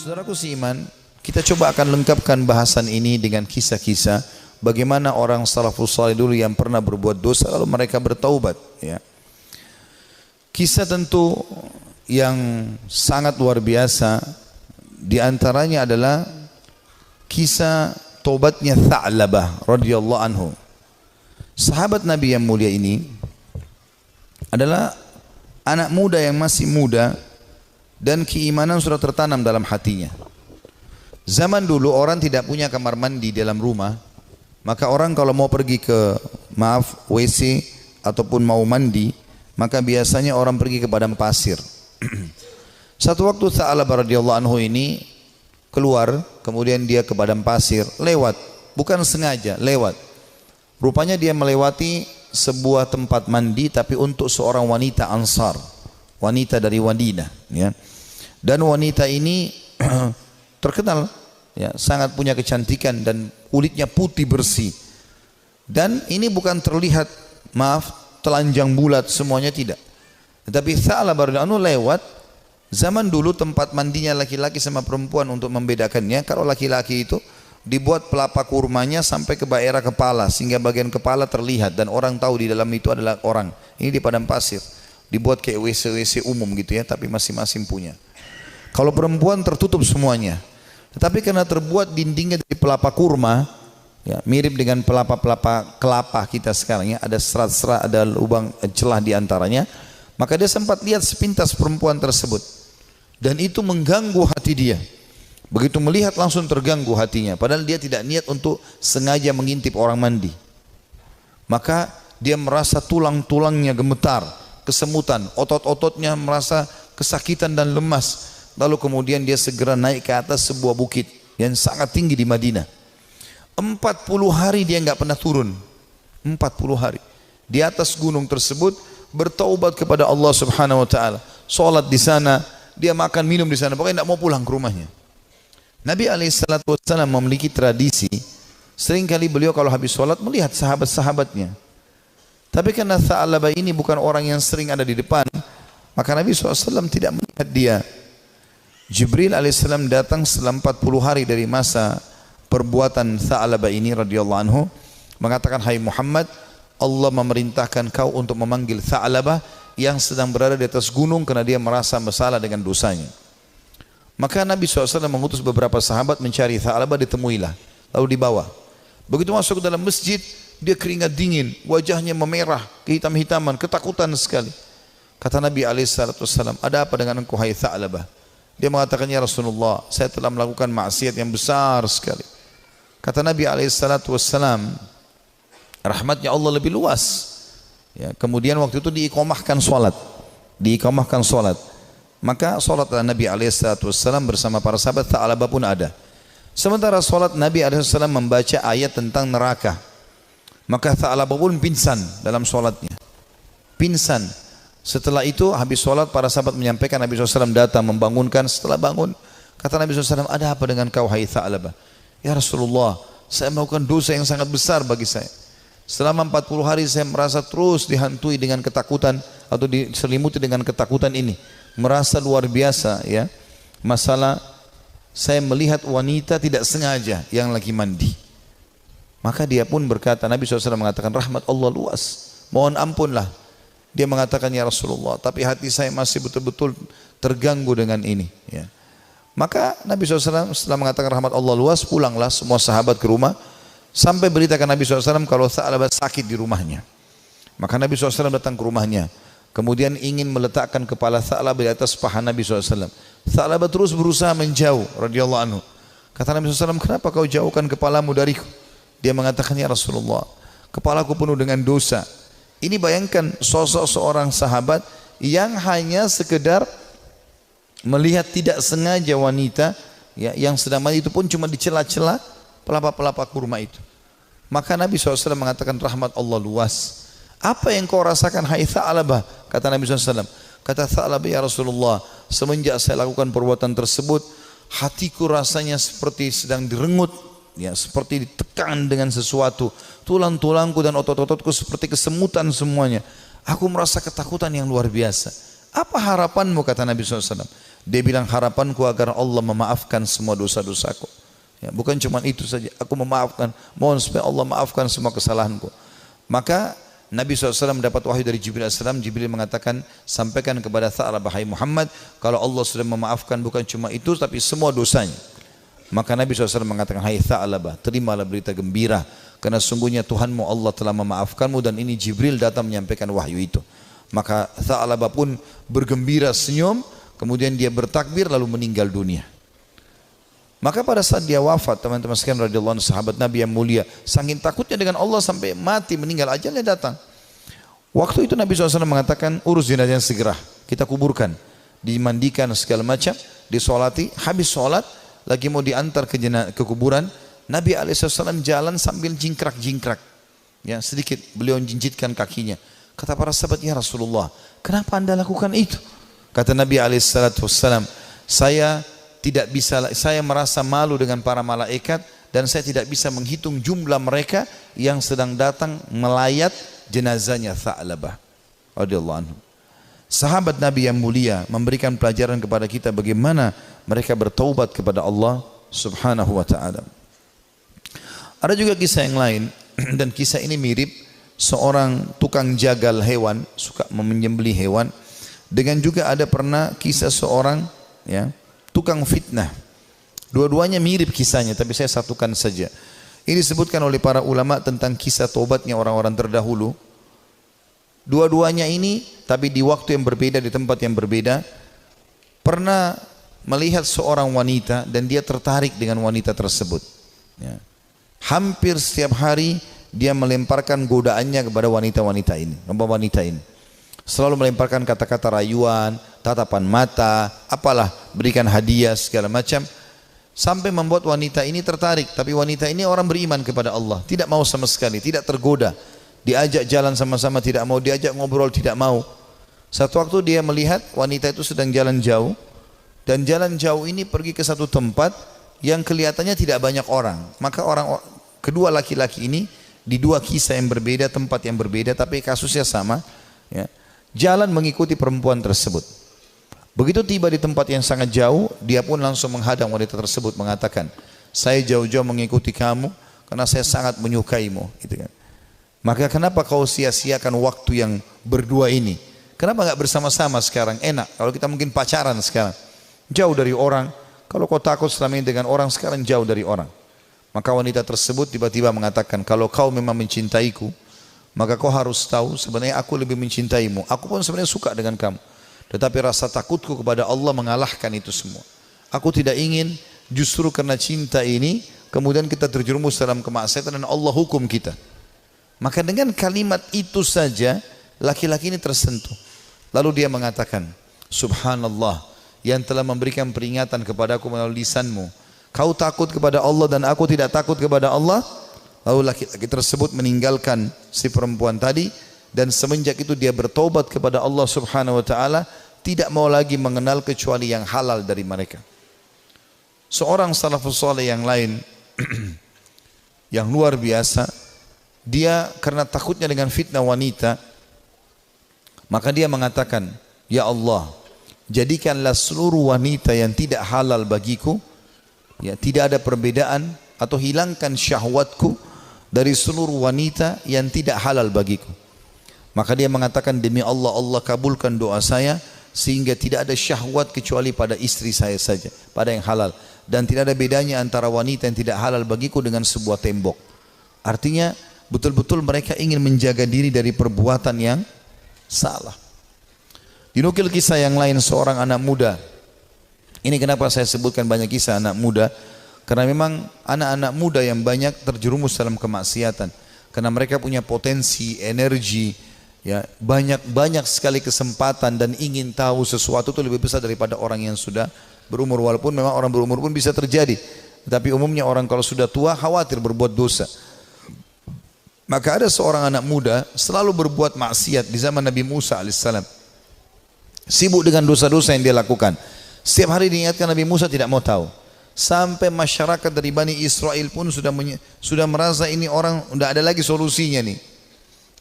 Saudaraku seiman, kita coba akan lengkapkan bahasan ini dengan kisah-kisah bagaimana orang salafus saleh dulu yang pernah berbuat dosa lalu mereka bertaubat, ya. Kisah tentu yang sangat luar biasa, di antaranya adalah kisah taubatnya Tha'labah radhiyallahu anhu. Sahabat Nabi yang mulia ini adalah anak muda yang masih muda dan keimanan sudah tertanam dalam hatinya. Zaman dulu orang tidak punya kamar mandi dalam rumah, maka orang kalau mau pergi ke WC ataupun mau mandi, maka biasanya orang pergi ke padang pasir. Satu waktu Tha'labah radhiyallahu anhu ini keluar, kemudian dia ke padang pasir, lewat, bukan sengaja, lewat. Rupanya dia melewati sebuah tempat mandi tapi untuk seorang wanita Ansar, wanita dari Madinah, ya. Dan wanita ini terkenal, ya, sangat punya kecantikan dan kulitnya putih bersih. Dan ini bukan terlihat, telanjang bulat semuanya, tidak. Tetapi Tha'labah radhiyallahu anhu lewat. Zaman dulu tempat mandinya laki-laki sama perempuan untuk membedakannya, kalau laki-laki itu dibuat pelapa kurmanya sampai ke daerah kepala sehingga bagian kepala terlihat dan orang tahu di dalam itu adalah orang. Ini di padang pasir, dibuat kayak WC-WC umum gitu, ya, tapi masing-masing punya. Kalau perempuan tertutup semuanya. Tetapi karena terbuat dindingnya dari pelapa kurma, ya, mirip dengan pelapa-pelapa kelapa kita sekarang, ya, ada serat-serat, ada lubang celah di antaranya, maka dia sempat lihat sepintas perempuan tersebut dan itu mengganggu hati dia. Begitu melihat langsung terganggu hatinya, padahal dia tidak niat untuk sengaja mengintip orang mandi. Maka dia merasa tulang-tulangnya gemetar, kesemutan, otot-ototnya merasa kesakitan dan lemas. Lalu kemudian dia segera naik ke atas sebuah bukit yang sangat tinggi di Madinah. 40 hari dia nggak pernah turun. 40 hari di atas gunung tersebut bertaubat kepada Allah Subhanahu wa taala. Salat di sana, dia makan minum di sana, pokoknya tidak mau pulang ke rumahnya. Nabi SAW memiliki tradisi, seringkali beliau kalau habis sholat melihat sahabat-sahabatnya. Tapi karena Tha'labah ini bukan orang yang sering ada di depan, maka Nabi SAW tidak melihat dia. Jibril alaihissalam datang setelah 40 hari dari masa perbuatan Tha'labah ini radhiyallahu anhu, mengatakan, "Hai Muhammad, Allah memerintahkan kau untuk memanggil Tha'labah yang sedang berada di atas gunung karena dia merasa bersalah dengan dosanya." Maka Nabi SAW mengutus beberapa sahabat mencari Tha'labah, ditemuilah, lalu dibawa. Begitu masuk ke dalam masjid, dia keringat dingin, wajahnya memerah, kehitam-hitaman, ketakutan sekali. Kata Nabi SAW, "Ada apa dengan engkau, hai Tha'labah?" Dia mengatakan, "Ya Rasulullah, saya telah melakukan maksiat yang besar sekali." Kata Nabi SAW, rahmatnya Allah lebih luas, ya. Kemudian waktu itu diiqamahkan solat, maka solat Nabi SAW bersama para sahabat, Tha'labah pun ada. Sementara solat, Nabi SAW membaca ayat tentang neraka, maka Tha'labah pun pingsan dalam solatnya, pingsan. Setelah itu habis solat, para sahabat menyampaikan, Nabi SAW datang membangunkan. Setelah bangun, kata Nabi SAW, "Ada apa dengan kau, hai Tha'labah?" "Ya Rasulullah, saya melakukan dosa yang sangat besar bagi saya. Selama 40 hari saya merasa terus dihantui dengan ketakutan atau diselimuti dengan ketakutan ini. Merasa luar biasa, ya. Masalah saya melihat wanita tidak sengaja yang lagi mandi." Maka dia pun berkata, Nabi SAW mengatakan, "Rahmat Allah luas, mohon ampunlah." Dia mengatakan, "Ya Rasulullah, tapi hati saya masih betul-betul terganggu dengan ini." Ya. Maka Nabi SAW setelah mengatakan rahmat Allah luas, pulanglah semua sahabat ke rumah, sampai beritakan Nabi SAW kalau Tha'labah sakit di rumahnya. Maka Nabi SAW datang ke rumahnya, kemudian ingin meletakkan kepala Tha'labah di atas paha Nabi SAW. Tha'labah terus berusaha menjauh radhiyallahu anhu. Kata Nabi SAW, "Kenapa kau jauhkan kepalamu dariku?" Dia mengatakan, "Ya Rasulullah, kepalaku penuh dengan dosa." Ini bayangkan sosok seorang sahabat yang hanya sekedar melihat tidak sengaja wanita, ya, yang sedang mandi, itu pun cuma di celah-celah pelapa-pelapa kurma itu. Maka Nabi SAW mengatakan, rahmat Allah luas. "Apa yang kau rasakan, hai Tha'labah?" Kata Nabi SAW. Kata Tha'labah, "Ya Rasulullah, semenjak saya lakukan perbuatan tersebut, hatiku rasanya seperti sedang direngut, ya, seperti ditekan dengan sesuatu. Tulang-tulangku dan otot-ototku seperti kesemutan semuanya. Aku merasa ketakutan yang luar biasa." "Apa harapanmu?" kata Nabi SAW. Dia bilang harapanku agar Allah memaafkan semua dosa-dosaku. Ya, bukan cuma itu saja, aku memaafkan, mohon supaya Allah maafkan semua kesalahanku. Maka Nabi SAW mendapat wahyu dari Jibril AS. Jibril mengatakan, sampaikan kepada Tha'labah, hai Muhammad, kalau Allah sudah memaafkan bukan cuma itu tapi semua dosanya. Maka Nabi SAW mengatakan, hai Tha'labah, terimalah berita gembira, karena sungguhnya Tuhanmu Allah telah memaafkanmu, dan ini Jibril datang menyampaikan wahyu itu. Maka Tha'labah pun bergembira, senyum, kemudian dia bertakbir lalu meninggal dunia. Maka pada saat dia wafat, teman-teman sekalian radhiyallahu anhu, sahabat Nabi yang mulia, saking takutnya dengan Allah sampai mati, meninggal, ajalnya datang. Waktu itu Nabi SAW mengatakan, urus jenazahnya segera, kita kuburkan, dimandikan segala macam, disolati, habis sholat, lagi mau diantar ke kuburan, Nabi SAW jalan sambil jingkrak-jingkrak, ya sedikit beliau jinjitkan kakinya. Kata para sahabat, ya Rasulullah, kenapa anda lakukan itu? Kata Nabi SAW, saya merasa malu dengan para malaikat, dan saya tidak bisa menghitung jumlah mereka yang sedang datang melayat jenazahnya Tha'labah radhiyallahu anhu. Sahabat Nabi yang mulia memberikan pelajaran kepada kita bagaimana mereka bertaubat kepada Allah Subhanahu wa taala. Ada juga kisah yang lain dan kisah ini mirip, seorang tukang jagal hewan, suka menyembelih hewan, dengan juga ada pernah kisah seorang ya tukang fitnah. Dua-duanya mirip kisahnya, tapi saya satukan saja. Ini disebutkan oleh para ulama tentang kisah tobatnya orang-orang terdahulu. Dua-duanya ini, tapi di waktu yang berbeda, di tempat yang berbeda. Pernah melihat seorang wanita dan dia tertarik dengan wanita tersebut. Ya. Hampir setiap hari dia melemparkan godaannya kepada wanita-wanita ini. Selalu melemparkan kata-kata rayuan, tatapan mata, apalah, berikan hadiah segala macam, sampai membuat wanita ini tertarik. Tapi wanita ini orang beriman kepada Allah, tidak mau sama sekali, tidak tergoda. Diajak jalan sama-sama tidak mau, diajak ngobrol tidak mau. Satu waktu dia melihat wanita itu sedang jalan jauh, dan jalan jauh ini pergi ke satu tempat yang kelihatannya tidak banyak orang. Maka kedua laki-laki ini di dua kisah yang berbeda, tempat yang berbeda, tapi kasusnya sama, ya, jalan mengikuti perempuan tersebut. Begitu tiba di tempat yang sangat jauh, dia pun langsung menghadang wanita tersebut, mengatakan, saya jauh-jauh mengikuti kamu karena saya sangat menyukaimu, gitu kan. Maka kenapa kau sia-siakan waktu yang berdua ini? Kenapa enggak bersama-sama sekarang? Enak kalau kita mungkin pacaran sekarang, jauh dari orang. Kalau kau takut selama ini dengan orang, sekarang jauh dari orang. Maka wanita tersebut tiba-tiba mengatakan, kalau kau memang mencintaiku, maka kau harus tahu sebenarnya aku lebih mencintaimu. Aku pun sebenarnya suka dengan kamu, tetapi rasa takutku kepada Allah mengalahkan itu semua. Aku tidak ingin justru karena cinta ini kemudian kita terjerumus dalam kemaksiatan dan Allah hukum kita. Maka dengan kalimat itu saja laki-laki ini tersentuh. Lalu dia mengatakan, subhanallah, yang telah memberikan peringatan kepadaku melalui lisanmu. Kau takut kepada Allah dan aku tidak takut kepada Allah. Lalu laki-laki tersebut meninggalkan si perempuan tadi, dan semenjak itu dia bertobat kepada Allah Subhanahu wa taala, tidak mau lagi mengenal kecuali yang halal dari mereka. Seorang salafus saleh yang lain yang luar biasa, dia karena takutnya dengan fitnah wanita, maka dia mengatakan, ya Allah, jadikanlah seluruh wanita yang tidak halal bagiku, ya, tidak ada perbedaan, atau hilangkan syahwatku dari seluruh wanita yang tidak halal bagiku. Maka dia mengatakan, demi Allah, Allah kabulkan doa saya sehingga tidak ada syahwat kecuali pada istri saya saja, pada yang halal, dan tidak ada bedanya antara wanita yang tidak halal bagiku dengan sebuah tembok. Artinya betul-betul mereka ingin menjaga diri dari perbuatan yang salah. Dinukil kisah yang lain, seorang anak muda. Ini kenapa saya sebutkan banyak kisah anak muda, karena memang anak-anak muda yang banyak terjerumus dalam kemaksiatan, karena mereka punya potensi, energi, ya, banyak sekali kesempatan, dan ingin tahu sesuatu itu lebih besar daripada orang yang sudah berumur. Walaupun memang orang berumur pun bisa terjadi, tapi umumnya orang kalau sudah tua khawatir berbuat dosa. Maka ada seorang anak muda selalu berbuat maksiat di zaman Nabi Musa alaihissalam, sibuk dengan dosa-dosa yang dia lakukan. Setiap hari diingatkan, Nabi Musa tidak mau tahu. Sampai masyarakat dari Bani Israel pun sudah merasa ini orang tidak ada lagi solusinya nih.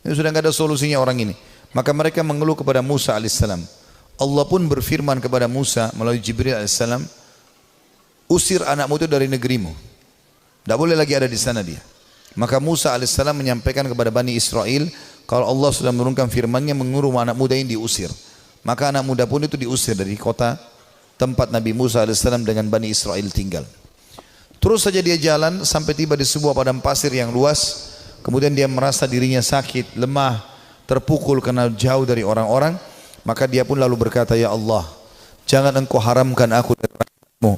Ini sudah tidak ada solusinya orang ini. Maka mereka mengeluh kepada Musa alaihissalam. Allah pun berfirman kepada Musa melalui Jibril alaihissalam, usir anakmu itu dari negerimu. Tidak boleh lagi ada di sana dia. Maka Musa alaihissalam menyampaikan kepada Bani Israel, kalau Allah sudah menurunkan firman-Nya menguruh anak muda ini diusir. Maka anak muda pun itu diusir dari kota tempat Nabi Musa alaihissalam dengan Bani Israel tinggal. Terus saja dia jalan sampai tiba di sebuah padang pasir yang luas. Kemudian dia merasa dirinya sakit, lemah, terpukul karena jauh dari orang-orang. Maka dia pun lalu berkata, ya Allah, jangan engkau haramkan aku dari rahmat-Mu.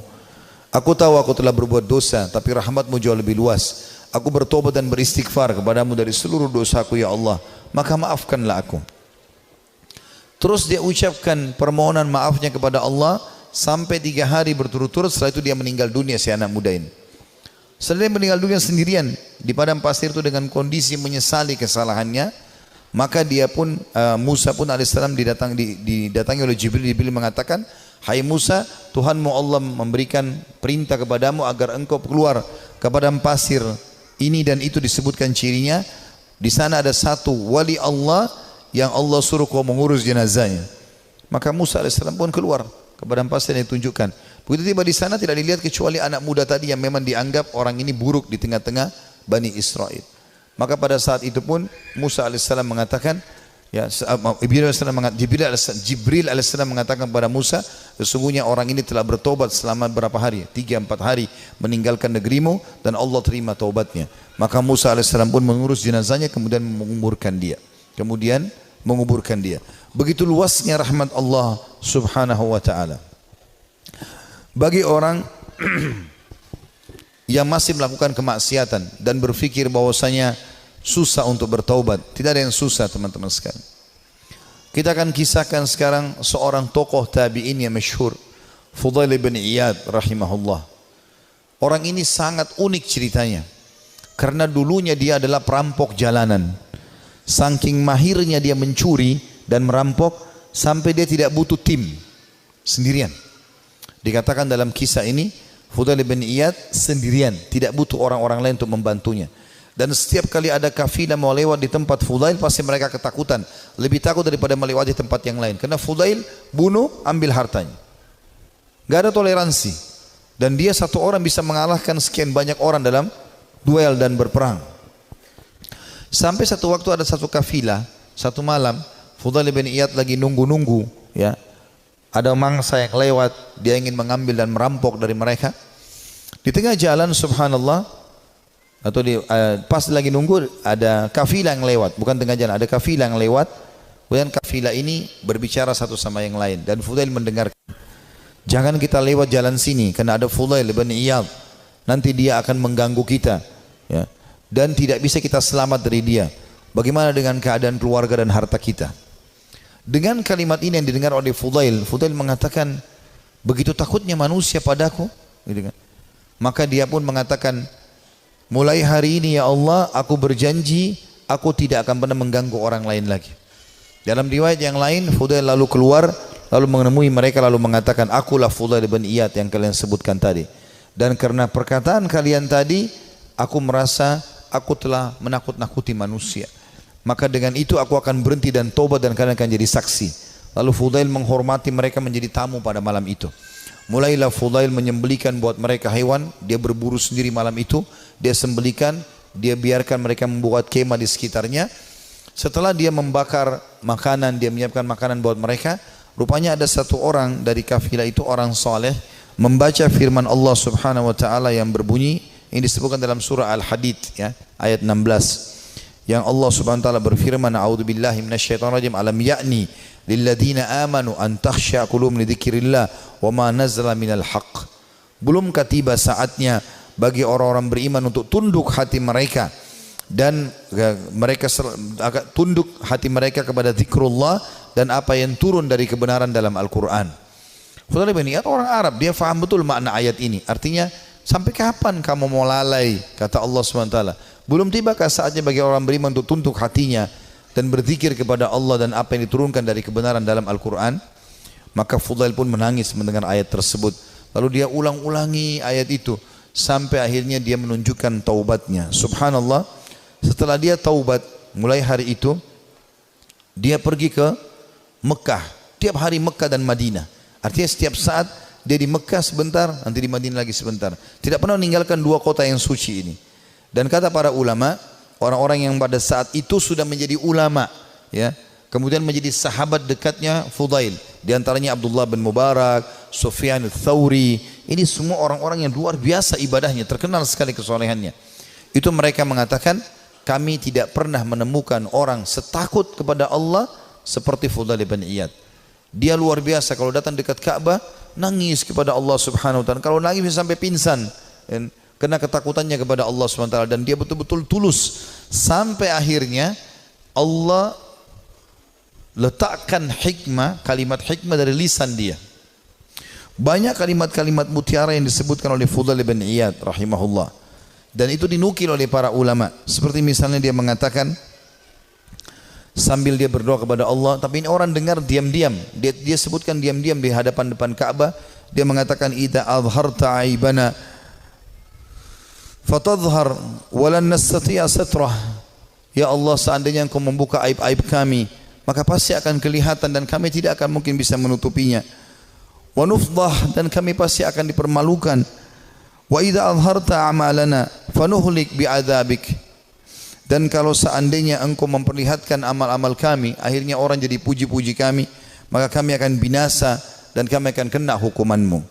Aku tahu aku telah berbuat dosa, tapi rahmat-Mu jauh lebih luas. Aku bertobat dan beristighfar kepadamu dari seluruh dosaku ya Allah. Maka maafkanlah aku. Terus dia ucapkan permohonan maafnya kepada Allah sampai 3 hari berturut-turut. Setelah itu dia meninggal dunia, si anak muda ini. Setelah dia meninggal dunia sendirian di padang pasir itu dengan kondisi menyesali kesalahannya, maka dia pun Musa pun alaihissalam didatangi oleh Jibril. Jibril mengatakan, hai Musa, Tuhanmu Allah memberikan perintah kepadamu agar engkau keluar ke padang pasir ini dan itu disebutkan cirinya. Di sana ada satu wali Allah yang Allah suruh kau mengurus jenazahnya. Maka Musa alaihissalam pun keluar ke padang pasir yang ditunjukkan. Begitu tiba di sana tidak dilihat kecuali anak muda tadi yang memang dianggap orang ini buruk di tengah-tengah Bani Israel. Maka pada saat itu pun Musa alaihissalam mengatakan, ya, Jibril alaihissalam mengatakan kepada Musa, sesungguhnya orang ini telah bertobat selama berapa hari? 3-4 hari meninggalkan negerimu dan Allah terima taubatnya. Maka Musa alaihissalam pun mengurus jenazahnya kemudian menguburkan dia. Begitu luasnya rahmat Allah subhanahu wa ta'ala. Bagi orang yang masih melakukan kemaksiatan dan berpikir bahwasanya susah untuk bertaubat, tidak ada yang susah teman-teman sekalian. Kita akan kisahkan sekarang seorang tokoh tabi'in yang masyhur, Fudail bin Iyad rahimahullah. Orang ini sangat unik ceritanya, karena dulunya dia adalah perampok jalanan. Saking mahirnya dia mencuri dan merampok sampai dia tidak butuh tim, sendirian. Dikatakan dalam kisah ini, Fudail bin Iyad sendirian, tidak butuh orang-orang lain untuk membantunya. Dan setiap kali ada kafilah mau lewat di tempat Fudail, pasti mereka ketakutan. Lebih takut daripada melewati tempat yang lain. Karena Fudail bunuh, ambil hartanya. Gak ada toleransi. Dan dia satu orang bisa mengalahkan sekian banyak orang dalam duel dan berperang. Sampai satu waktu ada satu kafilah, satu malam, Fudail bin Iyad lagi nunggu-nunggu, ya. Ada mangsa yang lewat, dia ingin mengambil dan merampok dari mereka. Di tengah jalan subhanallah, atau pas lagi nunggu ada kafilah yang lewat, bukan tengah jalan, ada kafilah yang lewat. Kemudian kafilah ini berbicara satu sama yang lain dan Fudail mendengarkan. Jangan kita lewat jalan sini karena ada Fudail bin Iyad. Nanti dia akan mengganggu kita, ya. Dan tidak bisa kita selamat dari dia. Bagaimana dengan keadaan keluarga dan harta kita? Dengan kalimat ini yang didengar oleh Fudail, Fudail mengatakan, begitu takutnya manusia padaku, gitu kan. Maka dia pun mengatakan, mulai hari ini ya Allah, aku berjanji, aku tidak akan pernah mengganggu orang lain lagi. Dalam riwayat yang lain, Fudail lalu keluar, lalu menemui mereka, lalu mengatakan, akulah Fudail bin Iyad yang kalian sebutkan tadi. Dan karena perkataan kalian tadi, aku merasa aku telah menakut-nakuti manusia. Maka dengan itu aku akan berhenti dan tobat dan kalian akan jadi saksi. Lalu Fudail menghormati mereka menjadi tamu pada malam itu. Mulailah Fudail menyembelikan buat mereka hewan. Dia berburu sendiri malam itu. Dia sembelikan, dia biarkan mereka membuat kemah di sekitarnya. Setelah dia membakar makanan, dia menyiapkan makanan buat mereka. Rupanya ada satu orang dari kafilah itu, orang saleh, membaca firman Allah subhanahu wa ta'ala yang berbunyi, ini disebutkan dalam surah Al-Hadid, ya, ayat 16. Yang Allah subhanahu wa ta'ala berfirman, a'udzubillahi minasyaitonirrajim, alam ya'ni lilladzina amanu an takhsha qulubuhum li dzikrillah wa ma nazala minal haqq. Belumkah tiba saatnya bagi orang-orang beriman untuk tunduk hati mereka dan mereka tunduk hati mereka kepada zikrullah dan apa yang turun dari kebenaran dalam Al-Quran. Fudail bin Iyad orang Arab, dia faham betul makna ayat ini. Artinya, sampai kapan kamu mau lalai, kata Allah SWT. Belum tibakah saatnya bagi orang beriman untuk tunduk hatinya dan berzikir kepada Allah dan apa yang diturunkan dari kebenaran dalam Al-Quran? Maka Fudail pun menangis mendengar ayat tersebut. Lalu dia ulang-ulangi ayat itu sampai akhirnya dia menunjukkan taubatnya. Subhanallah, setelah dia taubat, mulai hari itu dia pergi ke Mekah tiap hari Mekah dan Madinah. Artinya setiap saat dia di Mekah sebentar, nanti di Madinah lagi sebentar. Tidak pernah meninggalkan dua kota yang suci ini. Dan kata para ulama, orang-orang yang pada saat itu sudah menjadi ulama, ya, kemudian menjadi sahabat dekatnya Fudail. Di antaranya Abdullah bin Mubarak, Sufyan ats-Tsauri. Ini semua orang-orang yang luar biasa ibadahnya, terkenal sekali kesolehannya. Itu mereka mengatakan, kami tidak pernah menemukan orang setakut kepada Allah seperti Fudail bin Iyad. Dia luar biasa, kalau datang dekat Ka'bah nangis kepada Allah Subhanahu wa taala. Kalau nangis bisa sampai pingsan, karena ketakutannya kepada Allah Subhanahu wa taala, dan dia betul-betul tulus sampai akhirnya Allah letakkan hikmah, kalimat hikmah dari lisan dia. Banyak kalimat-kalimat mutiara yang disebutkan oleh Fudail bin Iyad rahimahullah, dan itu dinukil oleh para ulama. Seperti misalnya dia mengatakan sambil dia berdoa kepada Allah, tapi ini orang dengar diam-diam. Dia sebutkan diam-diam di hadapan depan Ka'bah. Dia mengatakan, idza azharta aibana fatadhhar walan nastati'a satrah. Ya Allah, seandainya Engkau membuka aib-aib kami, maka pasti akan kelihatan dan kami tidak akan mungkin bisa menutupinya. Wa nufdah, dan kami pasti akan dipermalukan. Wa idza azharta a'malana fanuhlik bi'adzabik. Dan kalau seandainya Engkau memperlihatkan amal-amal kami, akhirnya orang jadi puji-puji kami, maka kami akan binasa dan kami akan kena hukuman-Mu.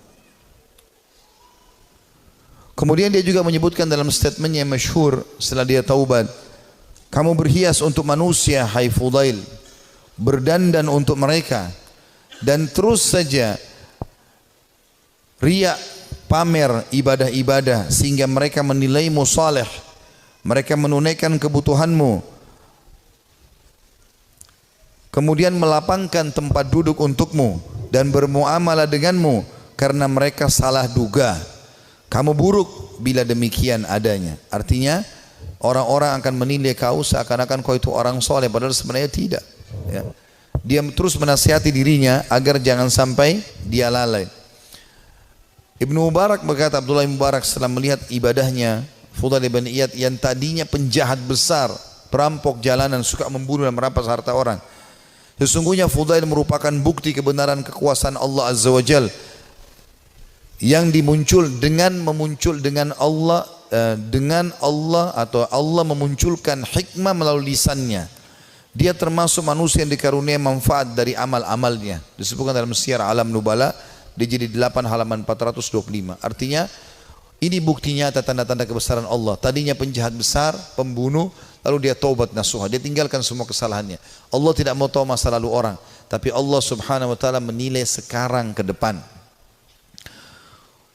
Kemudian dia juga menyebutkan dalam statementnya yang masyhur setelah dia taubat, kamu berhias untuk manusia, hai Fudail, berdandan untuk mereka, dan terus saja riya, pamer ibadah-ibadah sehingga mereka menilaimu saleh. Mereka menunaikan kebutuhanmu, kemudian melapangkan tempat duduk untukmu dan bermuamalah denganmu karena mereka salah duga. Kamu buruk bila demikian adanya. Artinya orang-orang akan menilai kau seakan-akan kau itu orang soleh, padahal sebenarnya tidak, ya. Dia terus menasihati dirinya agar jangan sampai dia lalai. Ibnu Mubarak berkata, Abdullah bin Mubarak setelah melihat ibadahnya Fudail bin Iyad yang tadinya penjahat besar, perampok jalanan, suka membunuh dan merampas harta orang, sesungguhnya Fudail merupakan bukti kebenaran kekuasaan Allah Azza wa Jal yang memuncul dengan Allah atau Allah memunculkan hikmah melalui lisannya. Dia termasuk manusia yang dikaruniai manfaat dari amal-amalnya. Disebutkan dalam Syiar Alam Nubala di jilid 8 halaman 425. Artinya ini bukti nyata tanda-tanda kebesaran Allah. Tadinya penjahat besar, pembunuh, lalu dia taubat nasuha, dia tinggalkan semua kesalahannya. Allah tidak mau tahu masa lalu orang, tapi Allah Subhanahu wa taala menilai sekarang ke depan.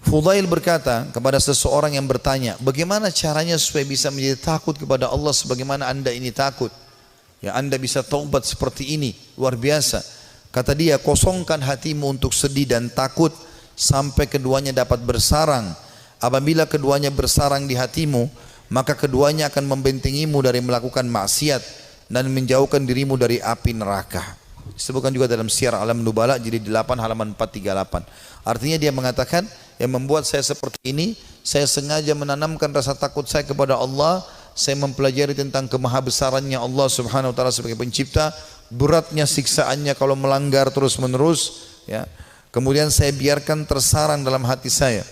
Fudail berkata kepada seseorang yang bertanya, bagaimana caranya supaya bisa menjadi takut kepada Allah sebagaimana Anda ini takut? Ya, Anda bisa taubat seperti ini, luar biasa. Kata dia, kosongkan hatimu untuk sedih dan takut sampai keduanya dapat bersarang. Apabila keduanya bersarang di hatimu, maka keduanya akan membentengimu dari melakukan maksiat dan menjauhkan dirimu dari api neraka. Disebutkan juga dalam Syiar Alam Nubala jilid 8 halaman 438. Artinya dia mengatakan, yang membuat saya seperti ini, saya sengaja menanamkan rasa takut saya kepada Allah. Saya mempelajari tentang kemahabesarannya Allah Subhanahu wa taala sebagai pencipta, beratnya siksaannya kalau melanggar terus-menerus, ya. Kemudian saya biarkan tersarang dalam hati saya,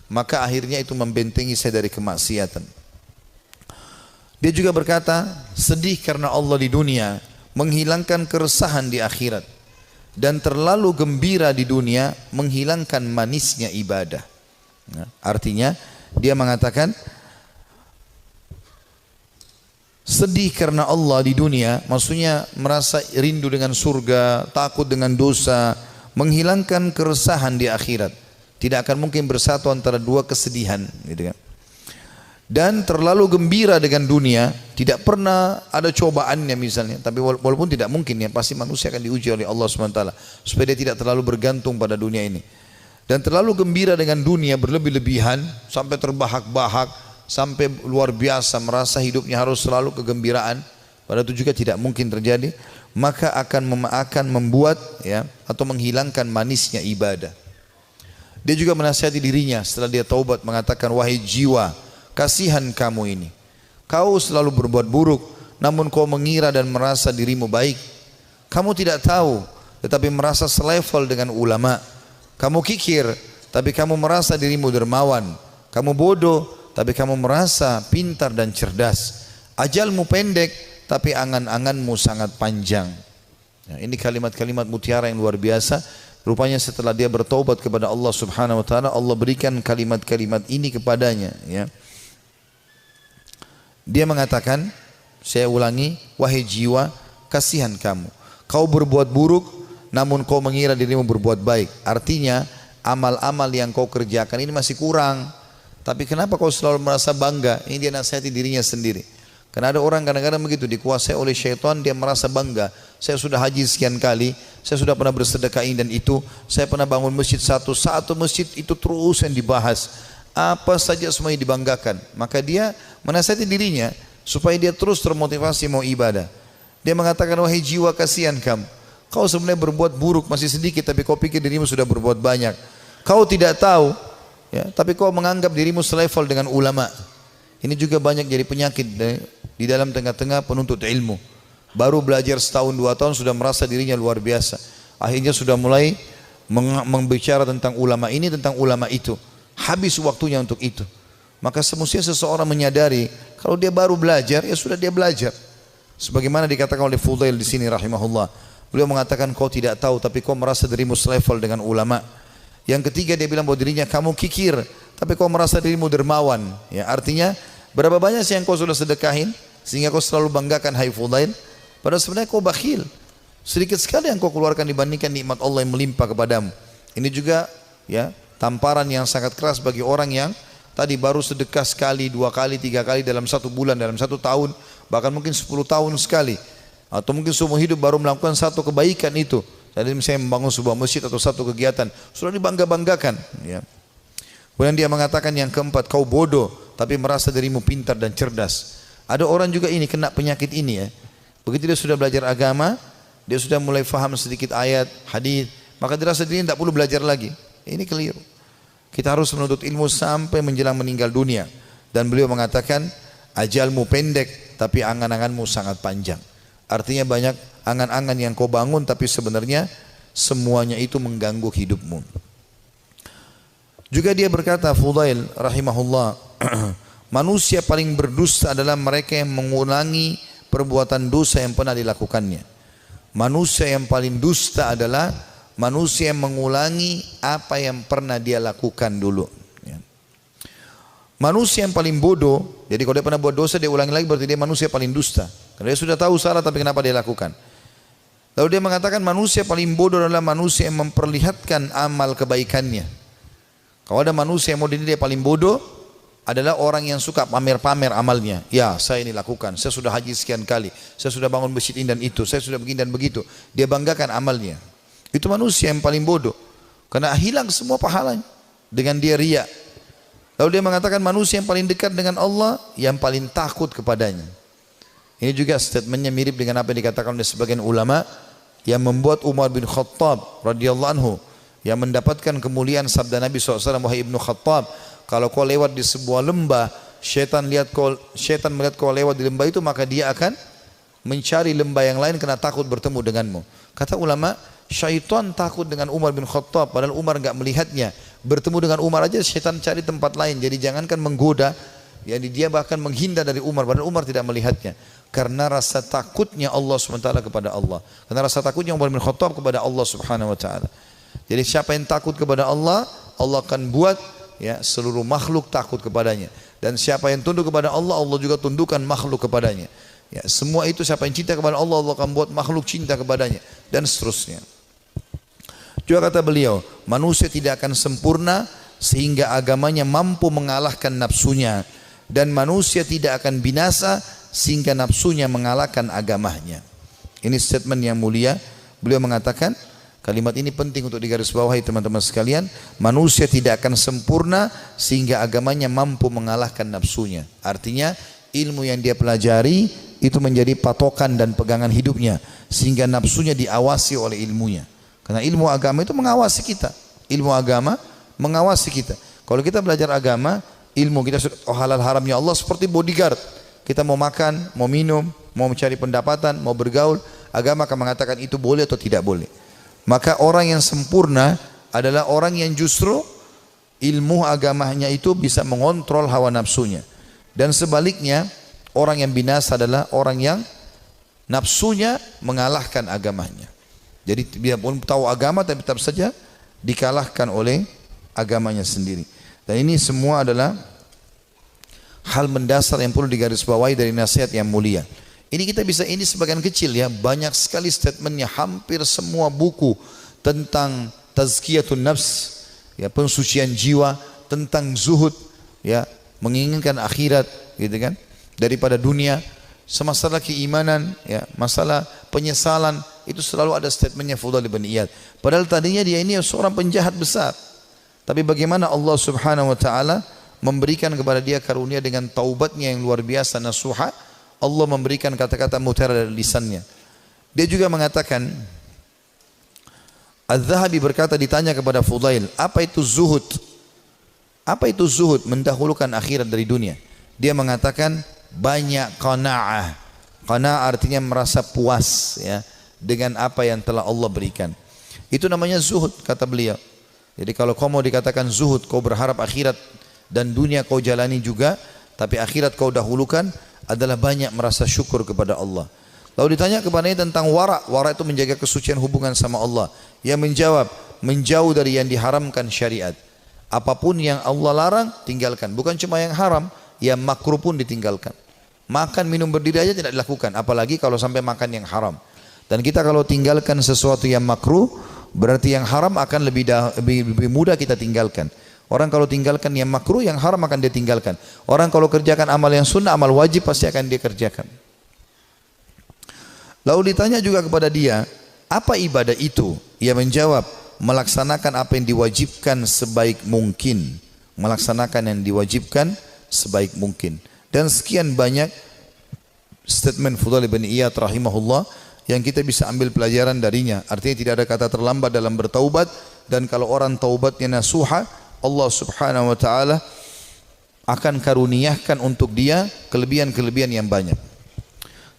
maka akhirnya itu membentengi saya dari kemaksiatan. Dia juga berkata, sedih karena Allah di dunia menghilangkan keresahan di akhirat, dan terlalu gembira di dunia menghilangkan manisnya ibadah. Nah, artinya dia mengatakan sedih karena Allah di dunia, maksudnya merasa rindu dengan surga, takut dengan dosa, menghilangkan keresahan di akhirat. Tidak akan mungkin bersatu antara dua kesedihan, gitu kan. Dan terlalu gembira dengan dunia, tidak pernah ada cobaannya misalnya, tapi walaupun tidak mungkin ya, pasti manusia akan diuji oleh Allah SWT supaya dia tidak terlalu bergantung pada dunia ini. Dan terlalu gembira dengan dunia berlebih-lebihan sampai terbahak-bahak, sampai luar biasa merasa hidupnya harus selalu kegembiraan, padahal itu juga tidak mungkin terjadi, maka akan membuat ya, atau menghilangkan manisnya ibadah. Dia juga menasihati dirinya setelah dia taubat, mengatakan, wahai jiwa, kasihan kamu ini, kau selalu berbuat buruk, namun kau mengira dan merasa dirimu baik. Kamu tidak tahu tetapi merasa selevel dengan ulama. Kamu kikir, tapi kamu merasa dirimu dermawan. Kamu bodoh, tapi kamu merasa pintar dan cerdas. Ajalmu pendek, tapi angan-anganmu sangat panjang. Ya, ini kalimat-kalimat mutiara yang luar biasa. Rupanya setelah dia bertaubat kepada Allah Subhanahu wa taala, Allah berikan kalimat-kalimat ini kepadanya, ya. Dia mengatakan, saya ulangi, wahai jiwa, kasihan kamu. Kau berbuat buruk, namun kau mengira dirimu berbuat baik. Artinya, amal-amal yang kau kerjakan ini masih kurang. Tapi kenapa kau selalu merasa bangga? Ini dia nasihati dirinya sendiri. Karena ada orang kadang-kadang begitu, dikuasai oleh syaitan, dia merasa bangga. Saya sudah haji sekian kali, saya sudah pernah bersedekah ini dan itu, saya pernah bangun masjid satu masjid itu terus yang dibahas. Apa saja semuanya dibanggakan. Maka dia menasihati dirinya supaya dia terus termotivasi mau ibadah. Dia mengatakan, wahai jiwa, kasihan kamu. Kau sebenarnya berbuat buruk masih sedikit, tapi kau pikir dirimu sudah berbuat banyak. Kau tidak tahu, ya, tapi kau menganggap dirimu selevel dengan ulama. Ini juga banyak jadi penyakit di dalam tengah-tengah penuntut ilmu. Baru belajar setahun 2 tahun sudah merasa dirinya luar biasa. Akhirnya sudah mulai membicara tentang ulama ini, tentang ulama itu. Habis waktunya untuk itu. Maka semestinya seseorang menyadari kalau dia baru belajar, ya sudah dia belajar. Sebagaimana dikatakan oleh Fudail di sini rahimahullah. Beliau mengatakan, kau tidak tahu tapi kau merasa dirimu selevel dengan ulama. Yang ketiga dia bilang bahwa dirinya, kamu kikir tapi kau merasa dirimu dermawan. Ya, artinya berapa banyak sih yang kau sudah sedekahin sehingga kau selalu banggakan, hai Fudail? Padahal sebenarnya kau bakhil. Sedikit sekali yang kau keluarkan dibandingkan nikmat Allah yang melimpah kepadamu. Ini juga, ya, tamparan yang sangat keras bagi orang yang tadi baru sedekah sekali, 2 kali, 3 kali dalam 1 bulan, dalam 1 tahun, bahkan mungkin 10 tahun sekali, atau mungkin seumur hidup baru melakukan 1 kebaikan itu. Jadi misalnya membangun sebuah masjid atau 1 kegiatan, sudah dibangga-banggakan. Ya. Kemudian dia mengatakan yang keempat, kau bodoh tapi merasa dirimu pintar dan cerdas. Ada orang juga ini kena penyakit ini, ya. Begitu dia sudah belajar agama, dia sudah mulai faham sedikit ayat, hadis, maka dia rasa dirinya tidak perlu belajar lagi. Ini keliru. Kita harus menuntut ilmu sampai menjelang meninggal dunia. Dan beliau mengatakan, ajalmu pendek tapi angan-anganmu sangat panjang. Artinya banyak angan-angan yang kau bangun tapi sebenarnya semuanya itu mengganggu hidupmu. Juga dia berkata, Fudail rahimahullah, manusia paling berdusta adalah mereka yang mengulangi perbuatan dosa yang pernah dilakukannya. Manusia yang paling dusta adalah manusia yang mengulangi apa yang pernah dia lakukan dulu. Ya. Manusia yang paling bodoh, jadi kalau dia pernah buat dosa dia ulangi lagi, berarti dia manusia paling dusta. Karena dia sudah tahu salah tapi kenapa dia lakukan. Lalu dia mengatakan manusia paling bodoh adalah manusia yang memperlihatkan amal kebaikannya. Kalau ada manusia yang model dia paling bodoh adalah orang yang suka pamer-pamer amalnya. Ya, saya ini lakukan, saya sudah haji sekian kali, saya sudah bangun masjid ini dan itu, saya sudah begini dan begitu. Dia banggakan amalnya. Itu manusia yang paling bodoh. Karena hilang semua pahalanya dengan dia riya. Lalu dia mengatakan manusia yang paling dekat dengan Allah, yang paling takut kepadanya. Ini juga statementnya mirip dengan apa yang dikatakan oleh sebagian ulama yang membuat Umar bin Khattab radhiyallahu anhu yang mendapatkan kemuliaan sabda Nabi SAW, wahai Ibnu Khattab, kalau kau lewat di sebuah lembah, syaitan melihat kau lewat di lembah itu, maka dia akan mencari lembah yang lain karena takut bertemu denganmu. Kata ulama, syaitan takut dengan Umar bin Khattab, padahal Umar enggak melihatnya. Bertemu dengan Umar aja syaitan cari tempat lain. Jadi jangankan menggoda, jadi dia bahkan menghindar dari Umar, padahal Umar tidak melihatnya. Karena rasa takutnya Allah SWT kepada Allah. Karena rasa takutnya Umar bin Khattab kepada Allah Subhanahu wa taala. Jadi siapa yang takut kepada Allah, Allah akan buat, ya, seluruh makhluk takut kepadanya. Dan siapa yang tunduk kepada Allah, Allah juga tundukkan makhluk kepadanya. Ya, semua itu siapa yang cinta kepada Allah, Allah akan buat makhluk cinta kepadanya, dan seterusnya. Juga kata beliau, manusia tidak akan sempurna sehingga agamanya mampu mengalahkan nafsunya, dan manusia tidak akan binasa sehingga nafsunya mengalahkan agamanya. Ini statement yang mulia. Beliau mengatakan, kalimat ini penting untuk digarisbawahi teman-teman sekalian. Manusia tidak akan sempurna sehingga agamanya mampu mengalahkan nafsunya. Artinya ilmu yang dia pelajari itu menjadi patokan dan pegangan hidupnya, sehingga nafsunya diawasi oleh ilmunya. Karena ilmu agama itu mengawasi kita. Ilmu agama mengawasi kita. Kalau kita belajar agama, ilmu kita halal haramnya Allah seperti bodyguard. Kita mau makan, mau minum, mau mencari pendapatan, mau bergaul, agama akan mengatakan itu boleh atau tidak boleh. Maka orang yang sempurna adalah orang yang justru ilmu agamanya itu bisa mengontrol hawa nafsunya. Dan sebaliknya, orang yang binasa adalah orang yang nafsunya mengalahkan agamanya. Jadi dia pun tahu agama tapi tetap saja dikalahkan oleh agamanya sendiri. Dan ini semua adalah hal mendasar yang perlu digarisbawahi dari nasihat yang mulia. Ini kita bisa, ini sebagian kecil ya, banyak sekali statementnya, hampir semua buku tentang tazkiyatun nafs, ya, pensucian jiwa, tentang zuhud, ya, menginginkan akhirat, gitu kan, daripada dunia, semasalah keimanan, ya, masalah penyesalan, itu selalu ada statementnya Fudail bin Iyad. Padahal tadinya dia ini seorang penjahat besar, tapi bagaimana Allah Subhanahu wa taala memberikan kepada dia karunia dengan taubatnya yang luar biasa nasuha. Allah memberikan kata-kata mutiara dari lisannya. Dia juga mengatakan, Az-Zahabi berkata, ditanya kepada Fudail, apa itu zuhud? Apa itu zuhud? Mendahulukan akhirat dari dunia. Dia mengatakan banyak qanaah. Qanaah artinya merasa puas, ya, dengan apa yang telah Allah berikan. Itu namanya zuhud, kata beliau. Jadi kalau kau mau dikatakan zuhud, kau berharap akhirat dan dunia kau jalani juga, tapi akhirat kau dahulukan, adalah banyak merasa syukur kepada Allah. Lalu ditanya kepadanya tentang wara. Wara itu menjaga kesucian hubungan sama Allah. Ia menjawab, menjauh dari yang diharamkan syariat. Apapun yang Allah larang, tinggalkan. Bukan cuma yang haram, yang makruh pun ditinggalkan. Makan, minum, berdiri aja tidak dilakukan. Apalagi kalau sampai makan yang haram. Dan kita kalau tinggalkan sesuatu yang makruh, berarti yang haram akan lebih mudah kita tinggalkan. Orang kalau tinggalkan yang makruh, yang haram akan dia tinggalkan. Orang kalau kerjakan amal yang sunnah, amal wajib pasti akan dia kerjakan. Lalu ditanya juga kepada dia, apa ibadah itu? Ia menjawab, melaksanakan apa yang diwajibkan sebaik mungkin. Melaksanakan yang diwajibkan sebaik mungkin. Dan sekian banyak statement Fudail bin Iyad rahimahullah yang kita bisa ambil pelajaran darinya. Artinya tidak ada kata terlambat dalam bertaubat. Dan kalau orang taubatnya nasuha, Allah Subhanahu wa taala akan karuniakan untuk dia kelebihan-kelebihan yang banyak.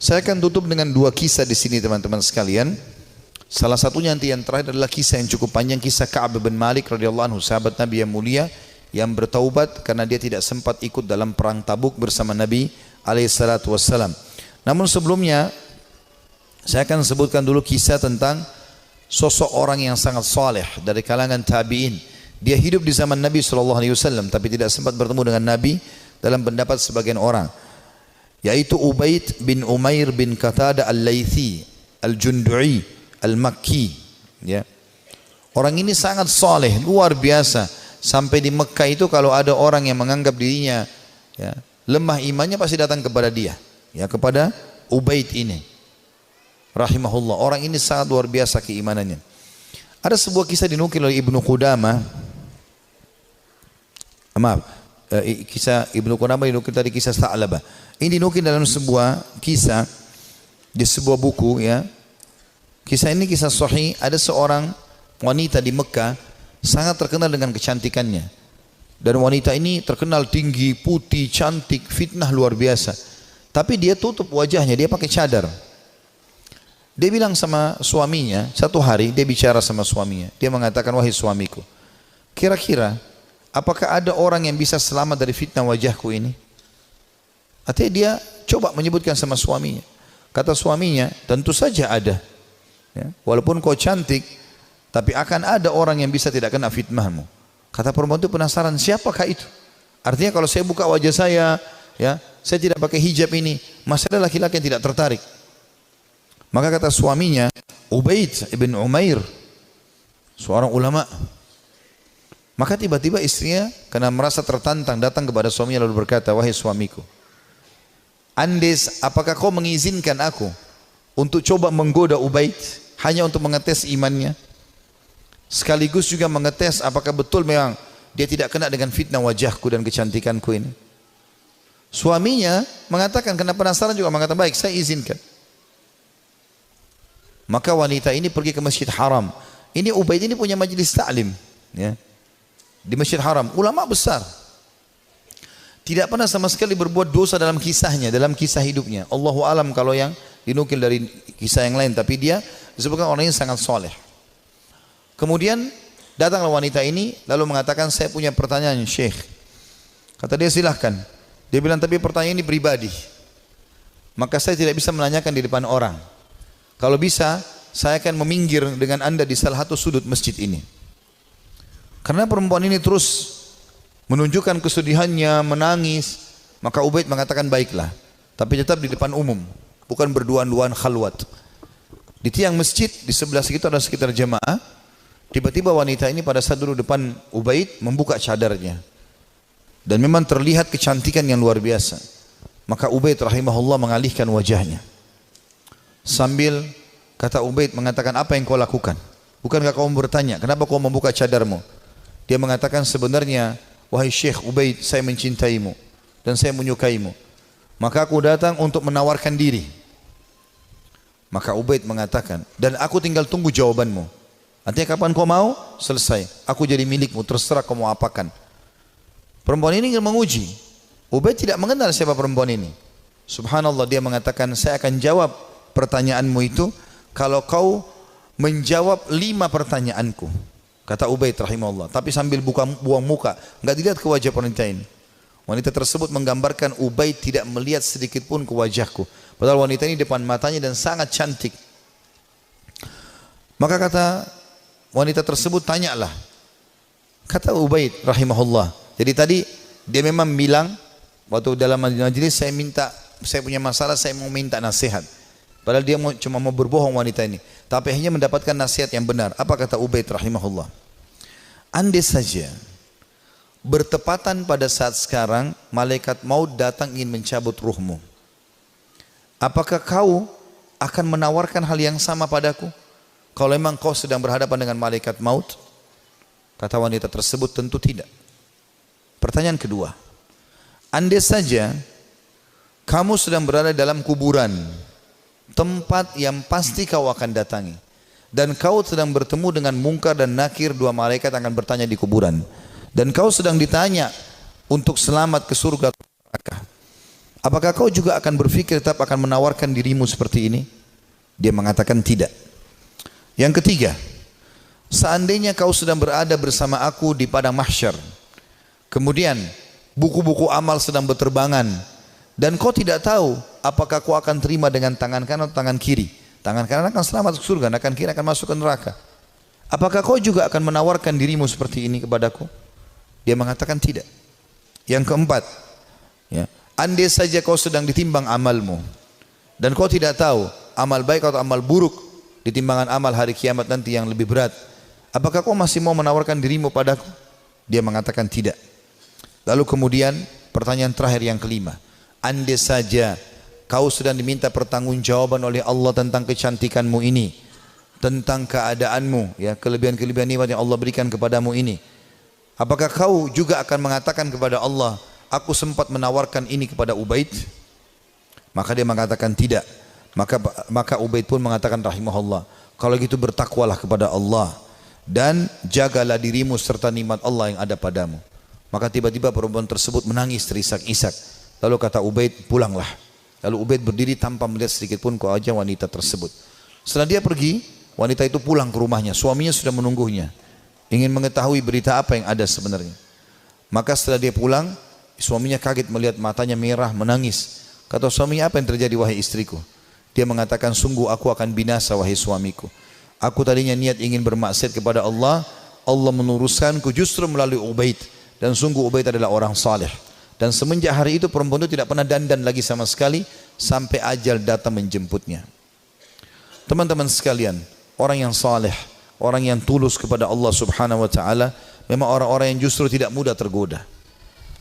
Saya akan tutup dengan dua kisah di sini teman-teman sekalian. Salah satunya nanti yang terakhir adalah kisah yang cukup panjang, kisah Ka'ab bin Malik radhiyallahu anhu, sahabat Nabi yang mulia yang bertaubat karena dia tidak sempat ikut dalam perang Tabuk bersama Nabi alaihi salatu wassalam. Namun sebelumnya saya akan sebutkan dulu kisah tentang sosok orang yang sangat saleh dari kalangan tabi'in. Dia hidup di zaman Nabi SAW tapi tidak sempat bertemu dengan Nabi dalam pendapat sebagian orang, yaitu Ubaid bin Umair bin Qatada al-Laythi al-Jundu'i al-Makki, ya. Orang ini sangat saleh, luar biasa. Sampai di Mekah itu kalau ada orang yang menganggap dirinya, ya, lemah imannya, pasti datang kepada dia, ya, kepada Ubaid ini rahimahullah. Orang ini sangat luar biasa keimanannya. Ada sebuah kisah dinukil oleh Ibnu Qudamah. Kisah Ibnu Qudamah dinukil tadi, kisah Tha'labah. Ini dinukil dalam sebuah kisah di sebuah buku, ya. Kisah ini kisah sahih. Ada seorang wanita di Mekah sangat terkenal dengan kecantikannya. Dan wanita ini terkenal tinggi, putih, cantik, fitnah luar biasa. Tapi dia tutup wajahnya, dia pakai cadar. Dia bilang sama suaminya, satu hari dia bicara sama suaminya. Dia mengatakan, wahai suamiku, kira-kira apakah ada orang yang bisa selamat dari fitnah wajahku ini? Artinya dia coba menyebutkan sama suaminya. Kata suaminya, tentu saja ada, ya, walaupun kau cantik, tapi akan ada orang yang bisa tidak kena fitnahmu. Kata perempuan itu penasaran, siapakah itu? Artinya kalau saya buka wajah saya, ya, saya tidak pakai hijab ini, masih ada laki-laki yang tidak tertarik. Maka kata suaminya, Ubaid ibn Umair, seorang ulama. Maka tiba-tiba istrinya karena merasa tertantang datang kepada suaminya lalu berkata, wahai suamiku, Andes, apakah kau mengizinkan aku untuk coba menggoda Ubaid hanya untuk mengetes imannya, sekaligus juga mengetes apakah betul memang dia tidak kena dengan fitnah wajahku dan kecantikanku ini? Suaminya mengatakan, karena penasaran juga mengatakan, baik, saya izinkan. Maka wanita ini pergi ke Masjid Haram. Ini Ubaid ini punya majlis ta'lim, ya, di Masjid Haram, ulama besar. Tidak pernah sama sekali berbuat dosa dalam kisahnya, dalam kisah hidupnya. Allahu alam kalau yang dinukil dari kisah yang lain, tapi dia disebutkan orang ini sangat soleh. Kemudian datanglah wanita ini lalu mengatakan, saya punya pertanyaan Syekh. Kata dia, silahkan. Dia bilang, tapi pertanyaan ini pribadi, maka saya tidak bisa menanyakan di depan orang. Kalau bisa saya akan meminggir dengan anda di salah satu sudut masjid ini. Karena perempuan ini terus menunjukkan kesedihannya, menangis, maka Ubaid mengatakan, baiklah, tapi tetap di depan umum, bukan berduaan-duaan khalwat. Di tiang masjid di sebelah situ ada sekitar jemaah. Tiba-tiba wanita ini pada saat duduk depan Ubaid membuka cadarnya, dan memang terlihat kecantikan yang luar biasa. Maka Ubaid rahimahullah mengalihkan wajahnya sambil kata Ubaid mengatakan, apa yang kau lakukan? Bukankah kau bertanya, kenapa kau membuka cadarmu? Dia mengatakan, sebenarnya wahai Syekh Ubaid, saya mencintaimu dan saya menyukaimu, maka aku datang untuk menawarkan diri. Maka Ubaid mengatakan, dan aku tinggal tunggu jawabanmu. Artinya kapan kau mau? Selesai, aku jadi milikmu, terserah kau mau apakan. Perempuan ini ingin menguji. Ubaid tidak mengenal siapa perempuan ini. Subhanallah, dia mengatakan, saya akan jawab pertanyaanmu itu kalau kau menjawab 5 pertanyaanku. Kata Ubaid rahimahullah, tapi sambil buang muka, enggak dilihat ke wajah wanita ini. Wanita tersebut menggambarkan Ubaid tidak melihat sedikit pun ke wajahku, padahal wanita ini depan matanya dan sangat cantik. Maka kata wanita tersebut, tanyalah. Kata Ubaid rahimahullah, jadi tadi dia memang bilang waktu dalam majelis, saya punya masalah, saya mau minta nasihat. Padahal dia cuma mau berbohong wanita ini, tapi akhirnya mendapatkan nasihat yang benar. Apa kata Ubaid rahimahullah? Andai saja bertepatan pada saat sekarang malaikat maut datang ingin mencabut ruhmu, apakah kau akan menawarkan hal yang sama padaku? Kalau memang kau sedang berhadapan dengan malaikat maut? Kata wanita tersebut, tentu tidak. Pertanyaan kedua, andai saja kamu sedang berada dalam kuburan, tempat yang pasti kau akan datangi, dan kau sedang bertemu dengan Munkar dan Nakir, 2 malaikat akan bertanya di kuburan, dan kau sedang ditanya untuk selamat ke surga atau neraka, apakah kau juga akan berpikir tetap akan menawarkan dirimu seperti ini? Dia mengatakan tidak. Yang ketiga, seandainya kau sedang berada bersama aku di padang mahsyar, kemudian buku-buku amal sedang berterbangan, dan kau tidak tahu apakah kau akan terima dengan tangan kanan atau tangan kiri. Tangan kanan akan selamat ke surga, tangan kiri akan masuk ke neraka. Apakah kau juga akan menawarkan dirimu seperti ini kepadaku? Dia mengatakan tidak. Yang keempat, ya, andai saja kau sedang ditimbang amalmu, dan kau tidak tahu amal baik atau amal buruk di timbangan amal hari kiamat nanti yang lebih berat, apakah kau masih mau menawarkan dirimu padaku? Dia mengatakan tidak. Lalu kemudian pertanyaan terakhir yang kelima, andai saja kau sedang diminta pertanggungjawaban oleh Allah tentang kecantikanmu ini, tentang keadaanmu, ya, kelebihan-kelebihan nikmat yang Allah berikan kepadamu ini, apakah kau juga akan mengatakan kepada Allah, aku sempat menawarkan ini kepada Ubaid? Maka dia mengatakan tidak. Maka Ubaid pun mengatakan rahimahullah, kalau gitu bertakwalah kepada Allah dan jagalah dirimu serta nikmat Allah yang ada padamu. Maka tiba-tiba perempuan tersebut menangis terisak-isak. Lalu kata Ubaid, pulanglah. Lalu Ubaid berdiri tanpa melihat sedikit pun ke wajah wanita tersebut. Setelah dia pergi, wanita itu pulang ke rumahnya. Suaminya sudah menunggunya, ingin mengetahui berita apa yang ada sebenarnya. Maka setelah dia pulang, suaminya kaget melihat matanya merah, menangis. Kata suaminya, apa yang terjadi wahai istriku? Dia mengatakan, sungguh aku akan binasa wahai suamiku. Aku tadinya niat ingin bermaksiat kepada Allah, Allah menuruskanku justru melalui Ubaid, dan sungguh Ubaid adalah orang saleh. Dan semenjak hari itu perempuan itu tidak pernah dandan lagi sama sekali sampai ajal datang menjemputnya. Teman-teman sekalian, orang yang saleh, orang yang tulus kepada Allah Subhanahu wa taala, memang orang-orang yang justru tidak mudah tergoda.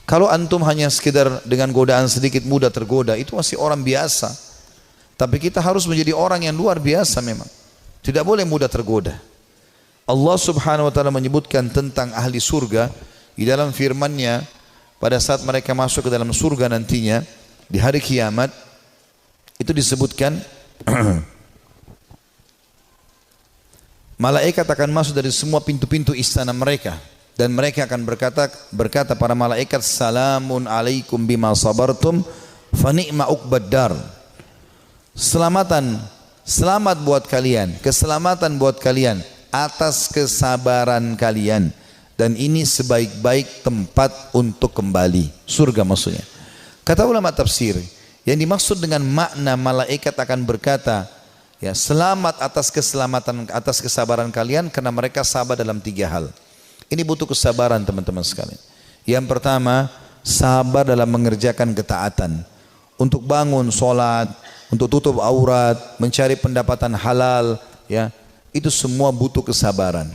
Kalau antum hanya sekedar dengan godaan sedikit mudah tergoda, itu masih orang biasa. Tapi kita harus menjadi orang yang luar biasa memang. Tidak boleh mudah tergoda. Allah Subhanahu wa taala menyebutkan tentang ahli surga di dalam firman-Nya pada saat mereka masuk ke dalam surga nantinya di hari kiamat, itu disebutkan malaikat akan masuk dari semua pintu-pintu istana mereka, dan mereka akan berkata para malaikat, salamun alaikum bima sabartum fa ni'ma uqbad dar. Selamat buat kalian, keselamatan buat kalian atas kesabaran kalian. Dan ini sebaik-baik tempat untuk kembali. Surga maksudnya. Kata ulama tafsir, yang dimaksud dengan makna malaikat akan berkata, ya, selamat atas keselamatan, atas kesabaran kalian karena mereka sabar dalam 3 hal. Ini butuh kesabaran teman-teman sekalian. Yang pertama, sabar dalam mengerjakan ketaatan. Untuk bangun sholat, untuk tutup aurat, mencari pendapatan halal, ya, itu semua butuh kesabaran.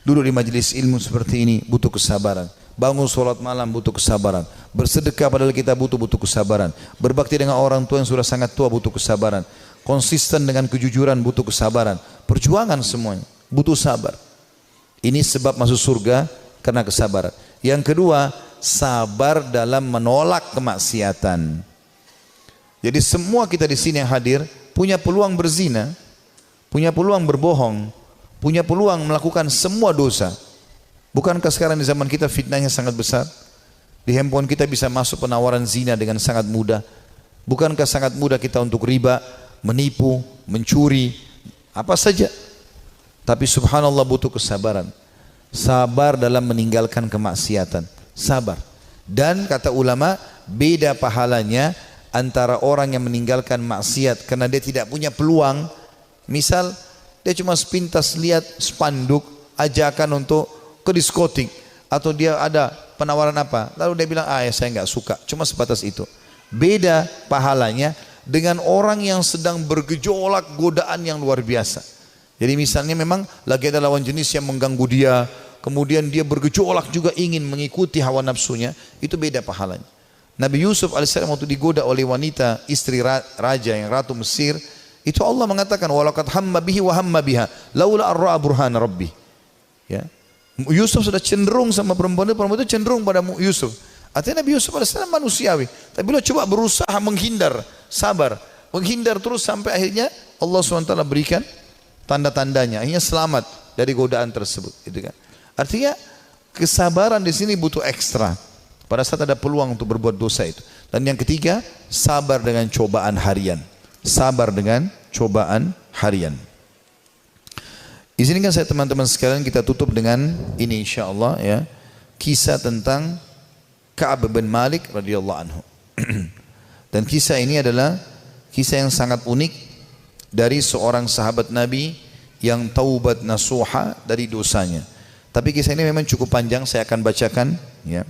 Duduk di majelis ilmu seperti ini butuh kesabaran. Bangun sholat malam butuh kesabaran. Bersedekah padahal kita butuh kesabaran. Berbakti dengan orang tua yang sudah sangat tua butuh kesabaran. Konsisten dengan kejujuran butuh kesabaran. Perjuangan semuanya butuh sabar. Ini sebab masuk surga karena kesabaran. Yang kedua, sabar dalam menolak kemaksiatan. Jadi semua kita di sini yang hadir punya peluang berzina, punya peluang berbohong, punya peluang melakukan semua dosa. Bukankah sekarang di zaman kita fitnahnya sangat besar? Di handphone kita bisa masuk penawaran zina dengan sangat mudah. Bukankah sangat mudah kita untuk riba, menipu, mencuri, apa saja. Tapi subhanallah butuh kesabaran. Sabar dalam meninggalkan kemaksiatan. Sabar. Dan kata ulama, beda pahalanya antara orang yang meninggalkan maksiat karena dia tidak punya peluang. Misal dia cuma sepintas lihat spanduk ajakan untuk ke diskotik, atau dia ada penawaran apa, lalu dia bilang ya saya nggak suka, cuma sebatas itu. Beda pahalanya dengan orang yang sedang bergejolak godaan yang luar biasa. Jadi misalnya memang lagi ada lawan jenis yang mengganggu dia, kemudian dia bergejolak juga ingin mengikuti hawa nafsunya, itu beda pahalanya. Nabi Yusuf alaihissalam waktu digoda oleh wanita istri raja yang ratu Mesir, itu Allah mengatakan walaqad hamma bihi wa hamma biha laula ar-ra'a burhana rabbih. Ya. Yusuf sudah cenderung sama perempuan itu cenderung pada Yusuf. Artinya Nabi Yusuf alaihissalam manusiawi, tapi beliau coba berusaha menghindar, sabar, menghindar terus sampai akhirnya Allah SWT berikan tanda-tandanya, akhirnya selamat dari godaan tersebut. Gitu kan? Artinya kesabaran di sini butuh ekstra pada saat ada peluang untuk berbuat dosa itu. Dan yang ketiga, sabar dengan cobaan harian. Sabar dengan cobaan harian. Di sini kan saya teman-teman sekalian kita tutup dengan ini insyaallah ya, kisah tentang Ka'ab bin Malik radhiyallahu anhu. Dan kisah ini adalah kisah yang sangat unik dari seorang sahabat Nabi yang taubat nasuha dari dosanya. Tapi kisah ini memang cukup panjang, saya akan bacakan ya.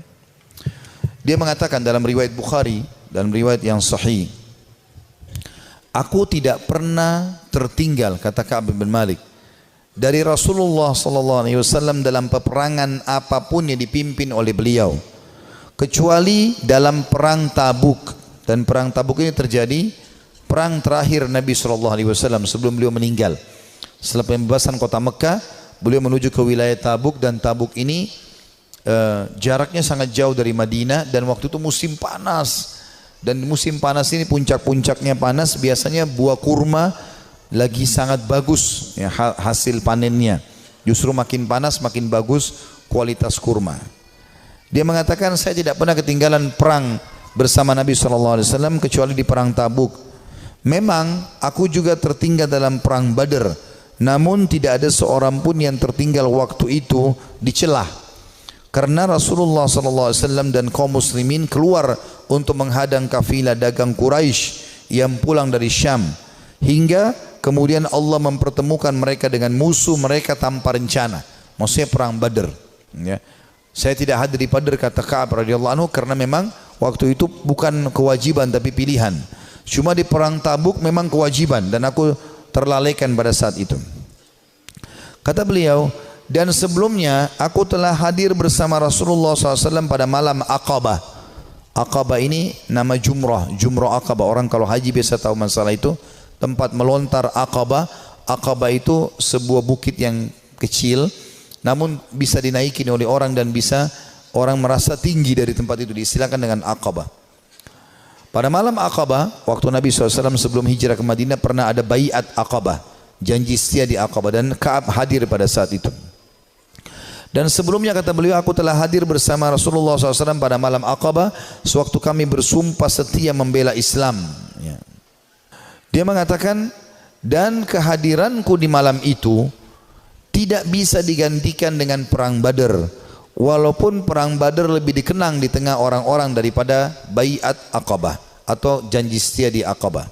Dia mengatakan dalam riwayat Bukhari, dalam riwayat yang sahih, aku tidak pernah tertinggal, kata Ka'ab bin Malik, dari Rasulullah SAW dalam peperangan apapun yang dipimpin oleh beliau, kecuali dalam perang Tabuk. Dan perang Tabuk ini terjadi perang terakhir Nabi SAW sebelum beliau meninggal. Setelah pembebasan kota Mekah, beliau menuju ke wilayah Tabuk, dan Tabuk ini jaraknya sangat jauh dari Madinah, dan waktu itu musim panas. Dan musim panas ini puncak-puncaknya panas, biasanya buah kurma lagi sangat bagus ya, hasil panennya. Justru makin panas makin bagus kualitas kurma. Dia mengatakan saya tidak pernah ketinggalan perang bersama Nabi SAW kecuali di perang Tabuk. Memang aku juga tertinggal dalam perang Badr, namun tidak ada seorang pun yang tertinggal waktu itu dicelah. Karena Rasulullah SAW dan kaum muslimin keluar untuk menghadang kafilah dagang Quraisy yang pulang dari Syam, hingga kemudian Allah mempertemukan mereka dengan musuh mereka tanpa rencana. Maksudnya perang Badr ya. Saya tidak hadir di Badr, kata Ka'ab radhiyallahu anhu, karena memang waktu itu bukan kewajiban tapi pilihan. Cuma di perang Tabuk memang kewajiban, dan aku terlalaikan pada saat itu. Kata beliau, dan sebelumnya aku telah hadir bersama Rasulullah SAW pada malam Aqabah. Aqabah ini nama Jumrah, Jumrah Aqabah. Orang kalau haji biasa tahu masalah itu. Tempat melontar Aqabah. Aqabah itu sebuah bukit yang kecil, namun bisa dinaiki oleh orang dan bisa orang merasa tinggi dari tempat itu, diistilahkan dengan Aqabah. Pada malam Aqabah, waktu Nabi SAW sebelum hijrah ke Madinah pernah ada baiat Aqabah, janji setia di Aqabah, dan Ka'ab hadir pada saat itu. Dan sebelumnya kata beliau, aku telah hadir bersama Rasulullah SAW pada malam Aqabah sewaktu kami bersumpah setia membela Islam ya. Dia mengatakan, dan kehadiranku di malam itu tidak bisa digantikan dengan perang Badar. Walaupun perang Badar lebih dikenang di tengah orang-orang daripada Baiat Aqabah atau janji setia di Aqabah.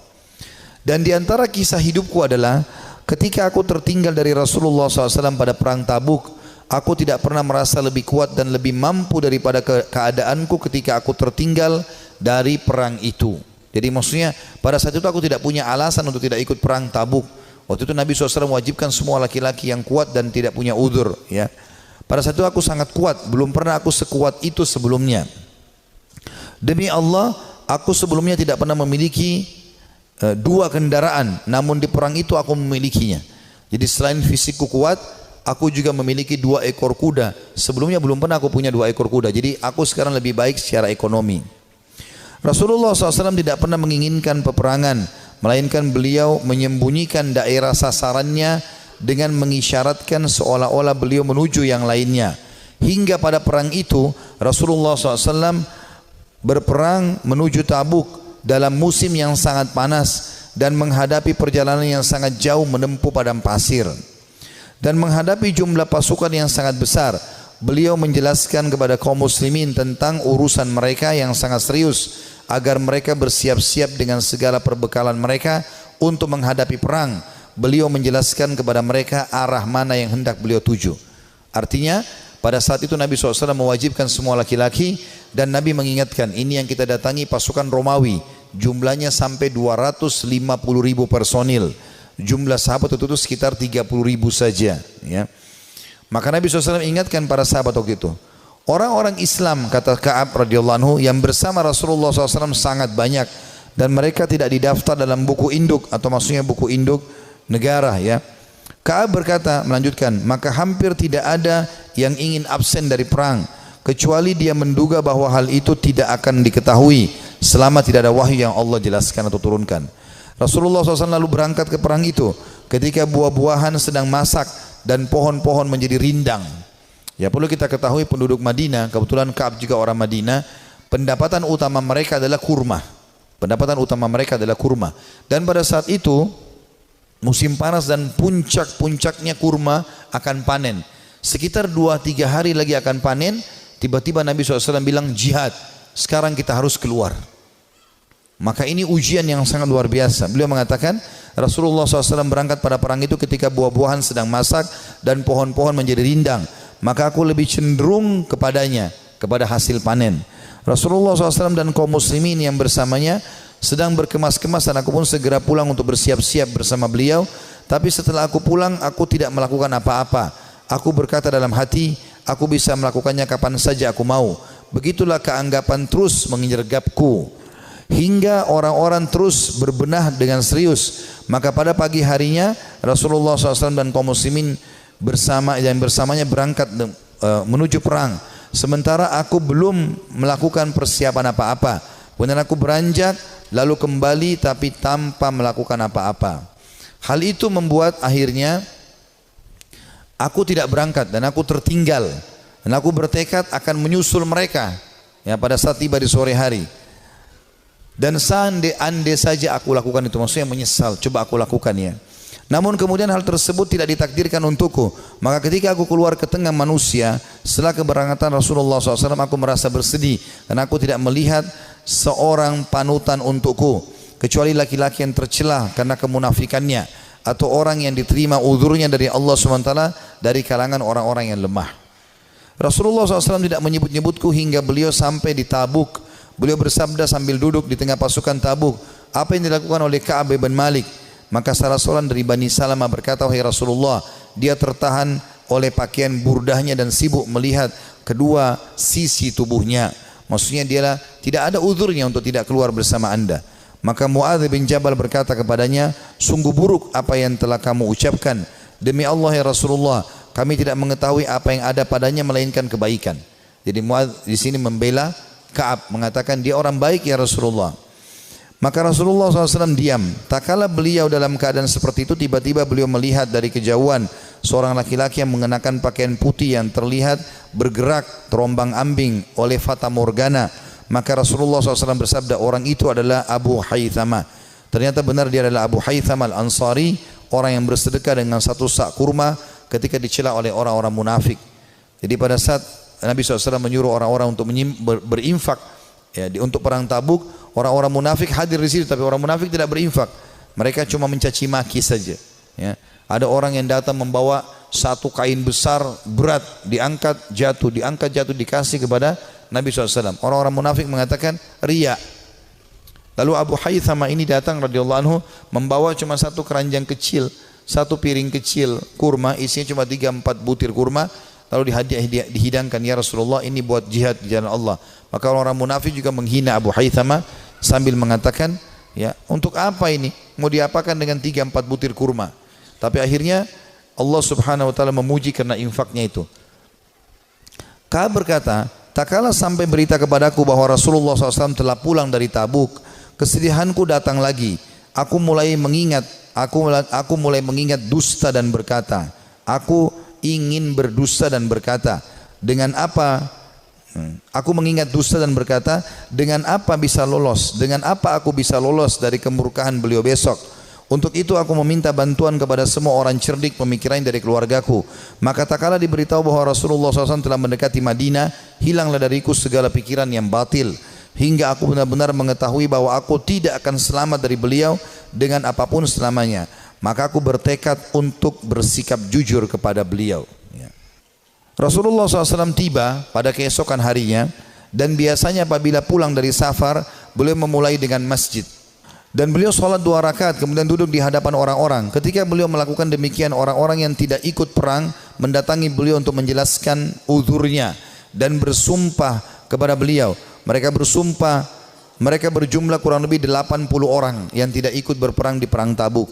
Dan di antara kisah hidupku adalah ketika aku tertinggal dari Rasulullah SAW pada perang Tabuk, aku tidak pernah merasa lebih kuat dan lebih mampu daripada keadaanku ketika aku tertinggal dari perang itu. Jadi maksudnya pada saat itu aku tidak punya alasan untuk tidak ikut perang Tabuk. Waktu itu Nabi SAW mewajibkan semua laki-laki yang kuat dan tidak punya udzur, ya. Pada saat itu aku sangat kuat, belum pernah aku sekuat itu sebelumnya. Demi Allah, aku sebelumnya tidak pernah memiliki dua kendaraan, namun di perang itu aku memilikinya. Jadi selain fisikku kuat, aku juga memiliki 2 ekor kuda. Sebelumnya belum pernah aku punya 2 ekor kuda. Jadi aku sekarang lebih baik secara ekonomi. Rasulullah SAW tidak pernah menginginkan peperangan, melainkan beliau menyembunyikan daerah sasarannya dengan mengisyaratkan seolah-olah beliau menuju yang lainnya. Hingga pada perang itu Rasulullah SAW berperang menuju Tabuk dalam musim yang sangat panas dan menghadapi perjalanan yang sangat jauh menempuh padang pasir. Dan menghadapi jumlah pasukan yang sangat besar, beliau menjelaskan kepada kaum muslimin tentang urusan mereka yang sangat serius, agar mereka bersiap-siap dengan segala perbekalan mereka untuk menghadapi perang. Beliau menjelaskan kepada mereka arah mana yang hendak beliau tuju. Artinya pada saat itu Nabi SAW mewajibkan semua laki-laki, dan Nabi mengingatkan, ini yang kita datangi pasukan Romawi, jumlahnya sampai 250.000 personil. Jumlah sahabat itu sekitar 30.000 saja, ya. Maka Nabi SAW ingatkan para sahabat waktu itu, orang-orang Islam, kata Ka'ab radhiyallahu anhu, yang bersama Rasulullah SAW sangat banyak, dan mereka tidak didaftar dalam buku induk, atau maksudnya buku induk negara, ya. Ka'ab berkata, melanjutkan, maka hampir tidak ada yang ingin absen dari perang, kecuali dia menduga bahwa hal itu tidak akan diketahui selama tidak ada wahyu yang Allah jelaskan atau turunkan. Rasulullah SAW lalu berangkat ke perang itu ketika buah-buahan sedang masak dan pohon-pohon menjadi rindang. Ya, perlu kita ketahui penduduk Madinah, kebetulan Ka'ab juga orang Madinah, pendapatan utama mereka adalah kurma. Pendapatan utama mereka adalah kurma. Dan pada saat itu musim panas dan puncak-puncaknya kurma akan panen. Sekitar 2-3 hari lagi akan panen. Tiba-tiba Nabi SAW bilang, jihad, sekarang kita harus keluar. Maka ini ujian yang sangat luar biasa. Beliau mengatakan Rasulullah SAW berangkat pada perang itu ketika buah-buahan sedang masak dan pohon-pohon menjadi rindang. Maka aku lebih cenderung kepadanya, kepada hasil panen. Rasulullah SAW dan kaum muslimin yang bersamanya sedang berkemas-kemas, dan aku pun segera pulang untuk bersiap-siap bersama beliau. Tapi setelah aku pulang, aku tidak melakukan apa-apa. Aku berkata dalam hati, aku bisa melakukannya kapan saja aku mau. Begitulah keanggapan terus menyergapku, hingga orang-orang terus berbenah dengan serius. Maka pada pagi harinya Rasulullah SAW dan kaum muslimin bersamanya berangkat menuju perang. Sementara aku belum melakukan persiapan apa-apa. Kemudian aku beranjak lalu kembali tapi tanpa melakukan apa-apa. Hal itu membuat akhirnya aku tidak berangkat dan aku tertinggal. Dan aku bertekad akan menyusul mereka, ya, pada saat tiba di sore hari. Dan seandainya saja aku lakukan itu, maksudnya menyesal, coba aku lakukan, ya. Namun kemudian hal tersebut tidak ditakdirkan untukku. Maka ketika aku keluar ke tengah manusia setelah keberangkatan Rasulullah SAW, aku merasa bersedih dan aku tidak melihat seorang panutan untukku kecuali laki-laki yang tercelah karena kemunafikannya, atau orang yang diterima uzurnya dari Allah SWT dari kalangan orang-orang yang lemah. Rasulullah SAW tidak menyebut-nyebutku hingga beliau sampai di Tabuk. Beliau bersabda sambil duduk di tengah pasukan Tabuk, apa yang dilakukan oleh Ka'ab bin Malik? Maka salah seorang dari Bani Salamah berkata, wahai Rasulullah, dia tertahan oleh pakaian burdahnya dan sibuk melihat kedua sisi tubuhnya. Maksudnya dia tidak ada uzurnya untuk tidak keluar bersama anda. Maka Muadz bin Jabal berkata kepadanya, sungguh buruk apa yang telah kamu ucapkan. Demi Allah ya Rasulullah, kami tidak mengetahui apa yang ada padanya melainkan kebaikan. Jadi Muadz di sini membela Ka'ab, mengatakan dia orang baik ya Rasulullah. Maka Rasulullah SAW diam. Tak kala beliau dalam keadaan seperti itu, tiba-tiba beliau melihat dari kejauhan seorang laki-laki yang mengenakan pakaian putih yang terlihat bergerak terombang ambing oleh fata morgana. Maka Rasulullah SAW bersabda, orang itu adalah Abu Haythamah. Ternyata benar dia adalah Abu Haytham al-Ansari, orang yang bersedekah dengan satu sak kurma ketika dicela oleh orang-orang munafik. Jadi pada saat Nabi SAW menyuruh orang-orang untuk berinfak ya, untuk perang Tabuk, orang-orang munafik hadir di situ, tapi orang munafik tidak berinfak. Mereka cuma mencaci maki saja. Ya. Ada orang yang datang membawa satu kain besar berat, diangkat jatuh, dikasih kepada Nabi SAW. Orang-orang munafik mengatakan riya. Lalu Abu Haythama ini datang radhiyallahu anhu membawa cuma satu keranjang kecil, satu piring kecil kurma, isinya cuma 3-4 butir kurma. Lalu dihidangkan, ya Rasulullah, ini buat jihad di jalan Allah. Maka orang munafik juga menghina Abu Haythama sambil mengatakan, ya, untuk apa ini? Mau diapakan dengan 3-4 butir kurma? Tapi akhirnya Allah Subhanahu wa taala memuji karena infaknya itu. Ka'ab berkata, tak kala sampai berita kepadaku bahwa Rasulullah SAW telah pulang dari Tabuk, kesedihanku datang lagi. Aku mulai mengingat dusta dan berkata, aku ingin berdusta dan berkata, dengan apa? Aku mengingat dusta dan berkata, dengan apa bisa lolos? Dengan apa aku bisa lolos dari kemurkaan beliau besok? Untuk itu aku meminta bantuan kepada semua orang cerdik pemikiran dari keluargaku. Maka tak kala diberitahu bahwa Rasulullah SAW telah mendekati Madinah, hilanglah dariku segala pikiran yang batil, hingga aku benar-benar mengetahui bahwa aku tidak akan selamat dari beliau dengan apapun selamanya. Maka aku bertekad untuk bersikap jujur kepada beliau. Rasulullah SAW tiba pada keesokan harinya, dan biasanya apabila pulang dari safar, beliau memulai dengan masjid. Dan beliau sholat 2 rakaat, kemudian duduk di hadapan orang-orang. Ketika beliau melakukan demikian, orang-orang yang tidak ikut perang mendatangi beliau untuk menjelaskan uzurnya dan bersumpah kepada beliau. Mereka bersumpah, mereka berjumlah kurang lebih 80 orang yang tidak ikut berperang di perang Tabuk.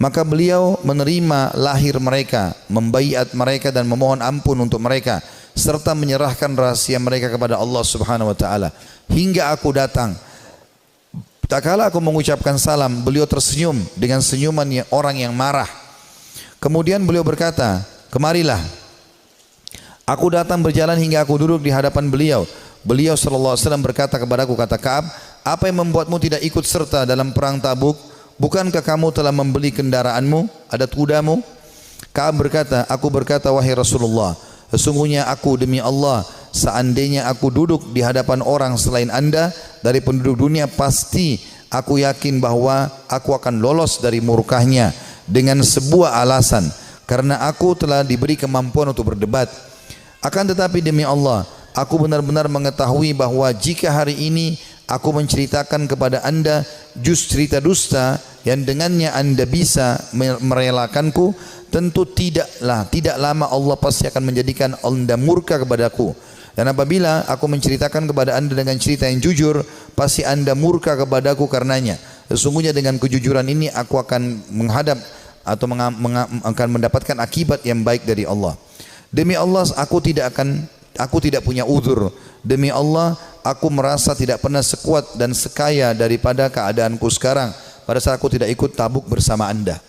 Maka beliau menerima lahir mereka, membaiat mereka dan memohon ampun untuk mereka, serta menyerahkan rahasia mereka kepada Allah Subhanahu wa taala. Hingga aku datang. Tak kala aku mengucapkan salam, beliau tersenyum dengan senyuman orang yang marah. Kemudian beliau berkata, kemarilah. Aku datang berjalan hingga aku duduk di hadapan beliau. Beliau sallallahu alaihi wasallam berkata kepadaku, kata Ka'ab, apa yang membuatmu tidak ikut serta dalam perang Tabuk? Bukankah kamu telah membeli kendaraanmu, adat kudamu? Ka'ab berkata, aku berkata, wahai Rasulullah, sesungguhnya aku demi Allah, seandainya aku duduk di hadapan orang selain anda dari penduduk dunia, pasti aku yakin bahwa aku akan lolos dari murkahnya dengan sebuah alasan, karena aku telah diberi kemampuan untuk berdebat. Akan tetapi demi Allah, aku benar-benar mengetahui bahwa jika hari ini aku menceritakan kepada anda cerita dusta yang dengannya anda bisa merelakanku, tentu tidak lama Allah pasti akan menjadikan anda murka kepadaku. Dan apabila aku menceritakan kepada anda dengan cerita yang jujur, pasti anda murka kepadaku karenanya. Sesungguhnya dengan kejujuran ini aku akan menghadap atau akan mendapatkan akibat yang baik dari Allah. Demi Allah aku tidak punya uzur. Demi Allah aku merasa tidak pernah sekuat dan sekaya daripada keadaanku sekarang pada saat aku tidak ikut Tabuk bersama anda.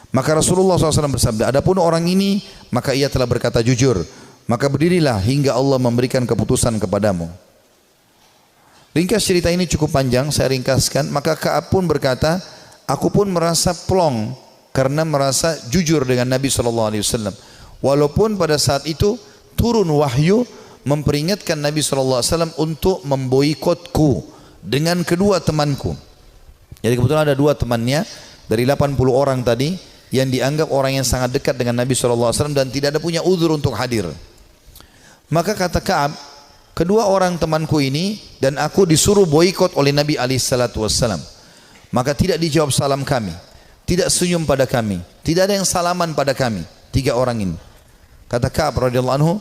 Maka Rasulullah SAW bersabda, adapun orang ini, maka ia telah berkata jujur. Maka berdirilah hingga Allah memberikan keputusan kepadamu. Ringkas cerita ini cukup panjang, saya ringkaskan. Maka Ka'ab pun berkata, aku pun merasa plong karena merasa jujur dengan Nabi SAW. Walaupun pada saat itu turun wahyu memperingatkan Nabi SAW untuk memboikotku dengan kedua temanku. Jadi kebetulan ada 2 temannya dari 80 orang tadi yang dianggap orang yang sangat dekat dengan Nabi SAW dan tidak ada punya uzur untuk hadir. Maka kata Ka'ab, kedua orang temanku ini dan aku disuruh boikot oleh Nabi SAW. Maka tidak dijawab salam kami, tidak senyum pada kami, tidak ada yang salaman pada kami. 3 orang ini. Kata Ka'ab radhiyallahu anhu,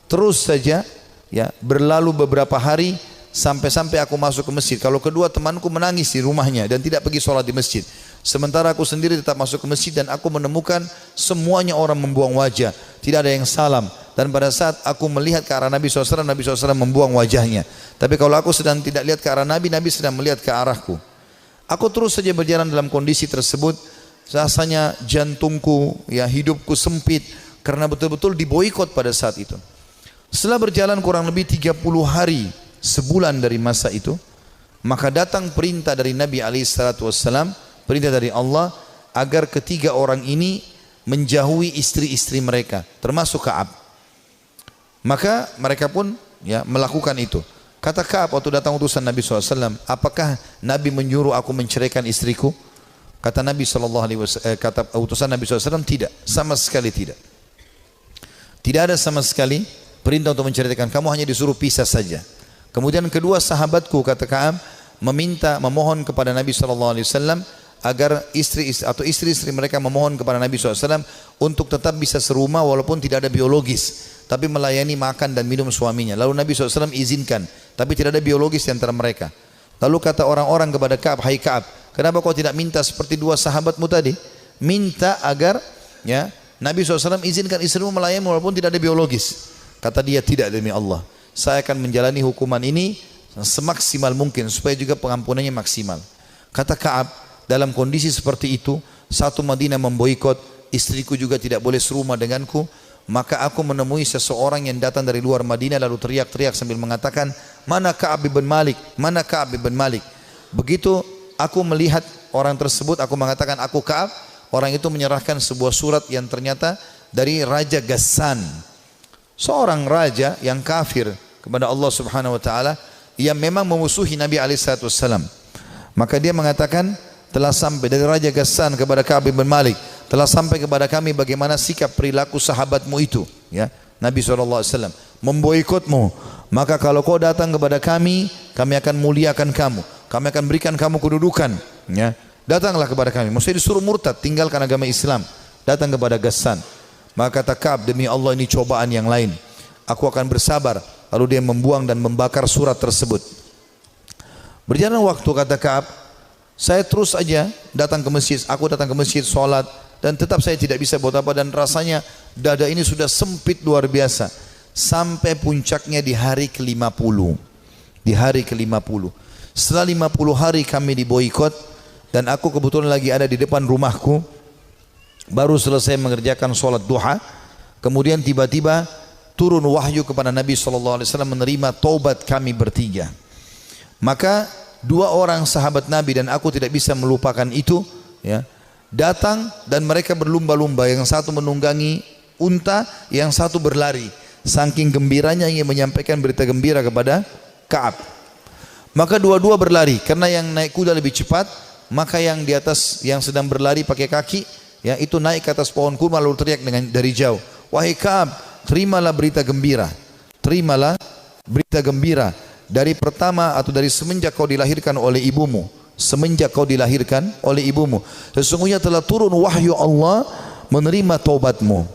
terus saja ya berlalu beberapa hari sampai aku masuk ke masjid. Kalau kedua temanku menangis di rumahnya dan tidak pergi sholat di masjid, sementara aku sendiri tetap masuk ke masjid dan aku menemukan semuanya orang membuang wajah, tidak ada yang salam. Dan pada saat aku melihat ke arah Nabi SAW, Nabi SAW membuang wajahnya. Tapi kalau aku sedang tidak lihat ke arah Nabi, Nabi sedang melihat ke arahku. Aku terus saja berjalan dalam kondisi tersebut. Rasanya jantungku, ya hidupku sempit karena betul-betul diboikot pada saat itu. Setelah berjalan kurang lebih 30 hari, sebulan dari masa itu, maka datang perintah dari Nabi SAW, perintah dari Allah agar ketiga orang ini menjauhi istri-istri mereka, termasuk Ka'ab. Maka mereka pun ya melakukan itu. Kata Ka'ab waktu datang utusan Nabi SAW, apakah Nabi menyuruh aku menceraikan istriku? Kata Nabi SAW, kata utusan Nabi SAW, tidak, sama sekali tidak. Tidak ada sama sekali perintah untuk menceraikan, kamu hanya disuruh pisah saja. Kemudian kedua sahabatku, kata Ka'ab, memohon kepada Nabi SAW agar istri-istri mereka memohon kepada Nabi SAW untuk tetap bisa serumah walaupun tidak ada biologis, tapi melayani makan dan minum suaminya. Lalu Nabi SAW izinkan, tapi tidak ada biologis di antara mereka. Lalu kata orang-orang kepada Ka'ab, hai Ka'ab, kenapa kau tidak minta seperti dua sahabatmu tadi? Minta agar ya Nabi SAW izinkan istrimu melayani walaupun tidak ada biologis. Kata dia, tidak, demi Allah, saya akan menjalani hukuman ini semaksimal mungkin supaya juga pengampunannya maksimal. Kata Ka'ab, dalam kondisi seperti itu, satu Madinah memboikot, istriku juga tidak boleh serumah denganku, maka aku menemui seseorang yang datang dari luar Madinah lalu teriak-teriak sambil mengatakan, mana Ka'ab bin Malik, mana Ka'ab bin Malik. Begitu aku melihat orang tersebut, aku mengatakan aku Ka'ab. Orang itu menyerahkan sebuah surat yang ternyata dari Raja Ghassan, seorang raja yang kafir kepada Allah Subhanahu wa taala, yang memang memusuhi Nabi SAW. Maka dia mengatakan, telah sampai dari Raja Ghassan kepada Ka'ab bin Malik, telah sampai kepada kami bagaimana sikap perilaku sahabatmu itu, ya. Nabi SAW memboikotmu, maka kalau kau datang kepada kami akan muliakan kamu, kami akan berikan kamu kedudukan, ya. Datanglah kepada kami. Maksudnya disuruh murtad, tinggalkan agama Islam, datang kepada Ghassan. Maka kata Ka'ab, demi Allah ini cobaan yang lain, aku akan bersabar. Lalu dia membuang dan membakar surat tersebut. Berjalan waktu, kata Ka'ab, saya terus aja datang ke masjid, aku datang ke masjid, sholat, dan tetap saya tidak bisa buat apa, dan rasanya dada ini sudah sempit luar biasa. Sampai puncaknya di hari ke-50. Di hari ke-50. Setelah 50 hari kami diboikot, dan aku kebetulan lagi ada di depan rumahku, baru selesai mengerjakan sholat duha, kemudian tiba-tiba turun wahyu kepada Nabi SAW menerima taubat kami bertiga. Maka dua orang sahabat Nabi dan aku tidak bisa melupakan itu, ya, datang dan mereka berlumba-lumba, yang satu menunggangi unta, yang satu berlari, saking gembiranya ingin menyampaikan berita gembira kepada Ka'ab. Maka dua-dua berlari, karena yang naik kuda lebih cepat, maka yang di atas, yang sedang berlari pakai kaki, ya, itu naik ke atas pohon kurma lalu teriak dari jauh, wahai Ka'ab, terimalah berita gembira, terimalah berita gembira. Dari pertama atau dari semenjak kau dilahirkan oleh ibumu, semenjak kau dilahirkan oleh ibumu, sesungguhnya telah turun wahyu Allah menerima taubatmu.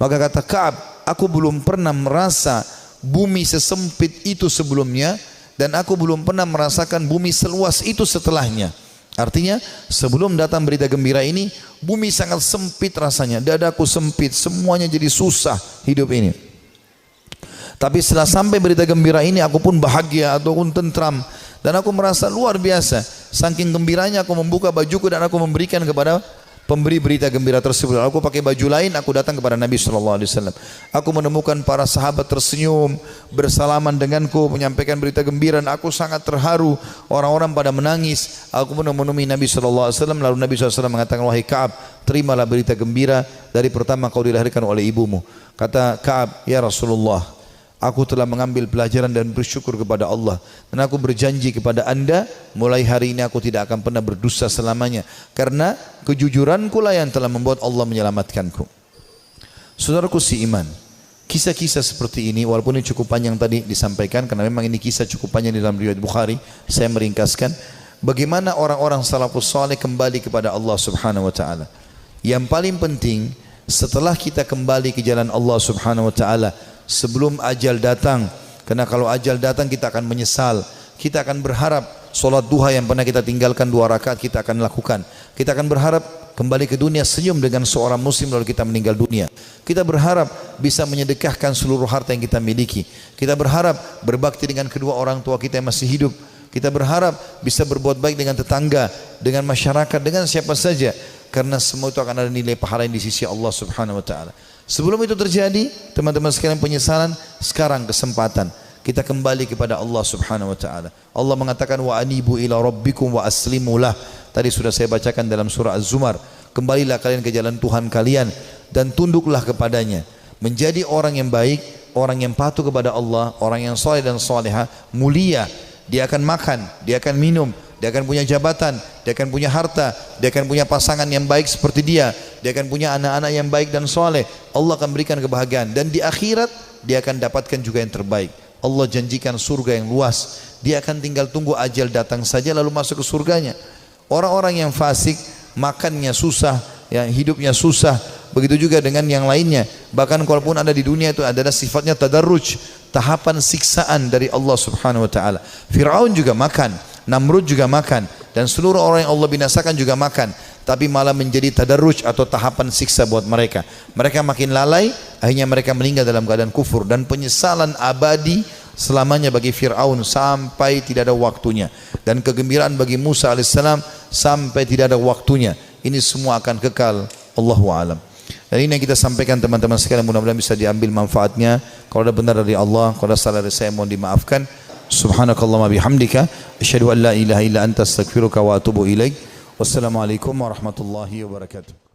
Maka kata Ka'ab, aku belum pernah merasa bumi sesempit itu sebelumnya, dan aku belum pernah merasakan bumi seluas itu setelahnya. Artinya sebelum datang berita gembira ini, bumi sangat sempit rasanya, dadaku sempit, semuanya jadi susah hidup ini. Tapi setelah sampai berita gembira ini, aku pun bahagia ataupun tentram, dan aku merasa luar biasa. Saking gembiranya aku membuka bajuku dan aku memberikan kepada pemberi berita gembira tersebut. Aku pakai baju lain, aku datang kepada Nabi SAW. Aku menemukan para sahabat tersenyum, bersalaman denganku, menyampaikan berita gembira, dan aku sangat terharu. Orang-orang pada menangis. Aku pun menemui Nabi SAW. Lalu Nabi SAW mengatakan, wahai Ka'ab, terimalah berita gembira dari pertama kau dilahirkan oleh ibumu. Kata Ka'ab, ya Rasulullah, aku telah mengambil pelajaran dan bersyukur kepada Allah, dan aku berjanji kepada anda, mulai hari ini aku tidak akan pernah berdusta selamanya, karena kejujuranku lah yang telah membuat Allah menyelamatkanku. Saudaraku si iman, kisah-kisah seperti ini, walaupun ini cukup panjang tadi disampaikan, karena memang ini kisah cukup panjang di dalam riwayat Bukhari, saya meringkaskan bagaimana orang-orang salafus saleh kembali kepada Allah Subhanahu wa taala. Yang paling penting, setelah kita kembali ke jalan Allah Subhanahu wa taala, sebelum ajal datang, karena kalau ajal datang kita akan menyesal. Kita akan berharap solat duha yang pernah kita tinggalkan 2 rakaat kita akan lakukan. Kita akan berharap kembali ke dunia senyum dengan seorang muslim lalu kita meninggal dunia. Kita berharap bisa menyedekahkan seluruh harta yang kita miliki. Kita berharap berbakti dengan kedua orang tua kita yang masih hidup. Kita berharap bisa berbuat baik dengan tetangga, dengan masyarakat, dengan siapa saja, karena semua itu akan ada nilai pahala di sisi Allah Subhanahu wa taala. Sebelum itu terjadi, teman-teman sekalian, penyesalan, sekarang kesempatan kita kembali kepada Allah Subhanahu wa taala. Allah mengatakan wa anibu ila rabbikum wa aslimu lah. Tadi sudah saya bacakan dalam surah Az-Zumar. kembalilah kalian ke jalan Tuhan kalian dan tunduklah kepadanya. Menjadi orang yang baik, orang yang patuh kepada Allah, orang yang soleh dan soleha, mulia. Dia akan makan, dia akan minum, dia akan punya jabatan, dia akan punya harta, dia akan punya pasangan yang baik seperti dia akan punya anak-anak yang baik dan soleh. Allah akan berikan kebahagiaan, dan di akhirat dia akan dapatkan juga yang terbaik. Allah janjikan surga yang luas. Dia akan tinggal tunggu ajal datang saja lalu masuk ke surganya. Orang-orang yang fasik, makannya susah, yang hidupnya susah, begitu juga dengan yang lainnya. Bahkan kalaupun ada di dunia itu adalah sifatnya tadarruj, tahapan siksaan dari Allah Subhanahu wa taala. Firaun juga makan, Namrud juga makan, dan seluruh orang yang Allah binasakan juga makan, tapi malah menjadi tadarruj atau tahapan siksa buat mereka. Mereka makin lalai, akhirnya mereka meninggal dalam keadaan kufur, dan penyesalan abadi selamanya bagi Fir'aun sampai tidak ada waktunya, dan kegembiraan bagi Musa alaihissalam sampai tidak ada waktunya. Ini semua akan kekal. Allahu a'lam. Dan ini yang kita sampaikan teman-teman sekalian, mudah-mudahan bisa diambil manfaatnya. Kalau ada benar dari Allah, kalau ada salah dari saya mohon dimaafkan. Subhanakallahumma bihamdika asyhadu an la ilaha illa anta astaghfiruka wa atubu ilaik. Wassalamualaikum warahmatullahi wabarakatuh.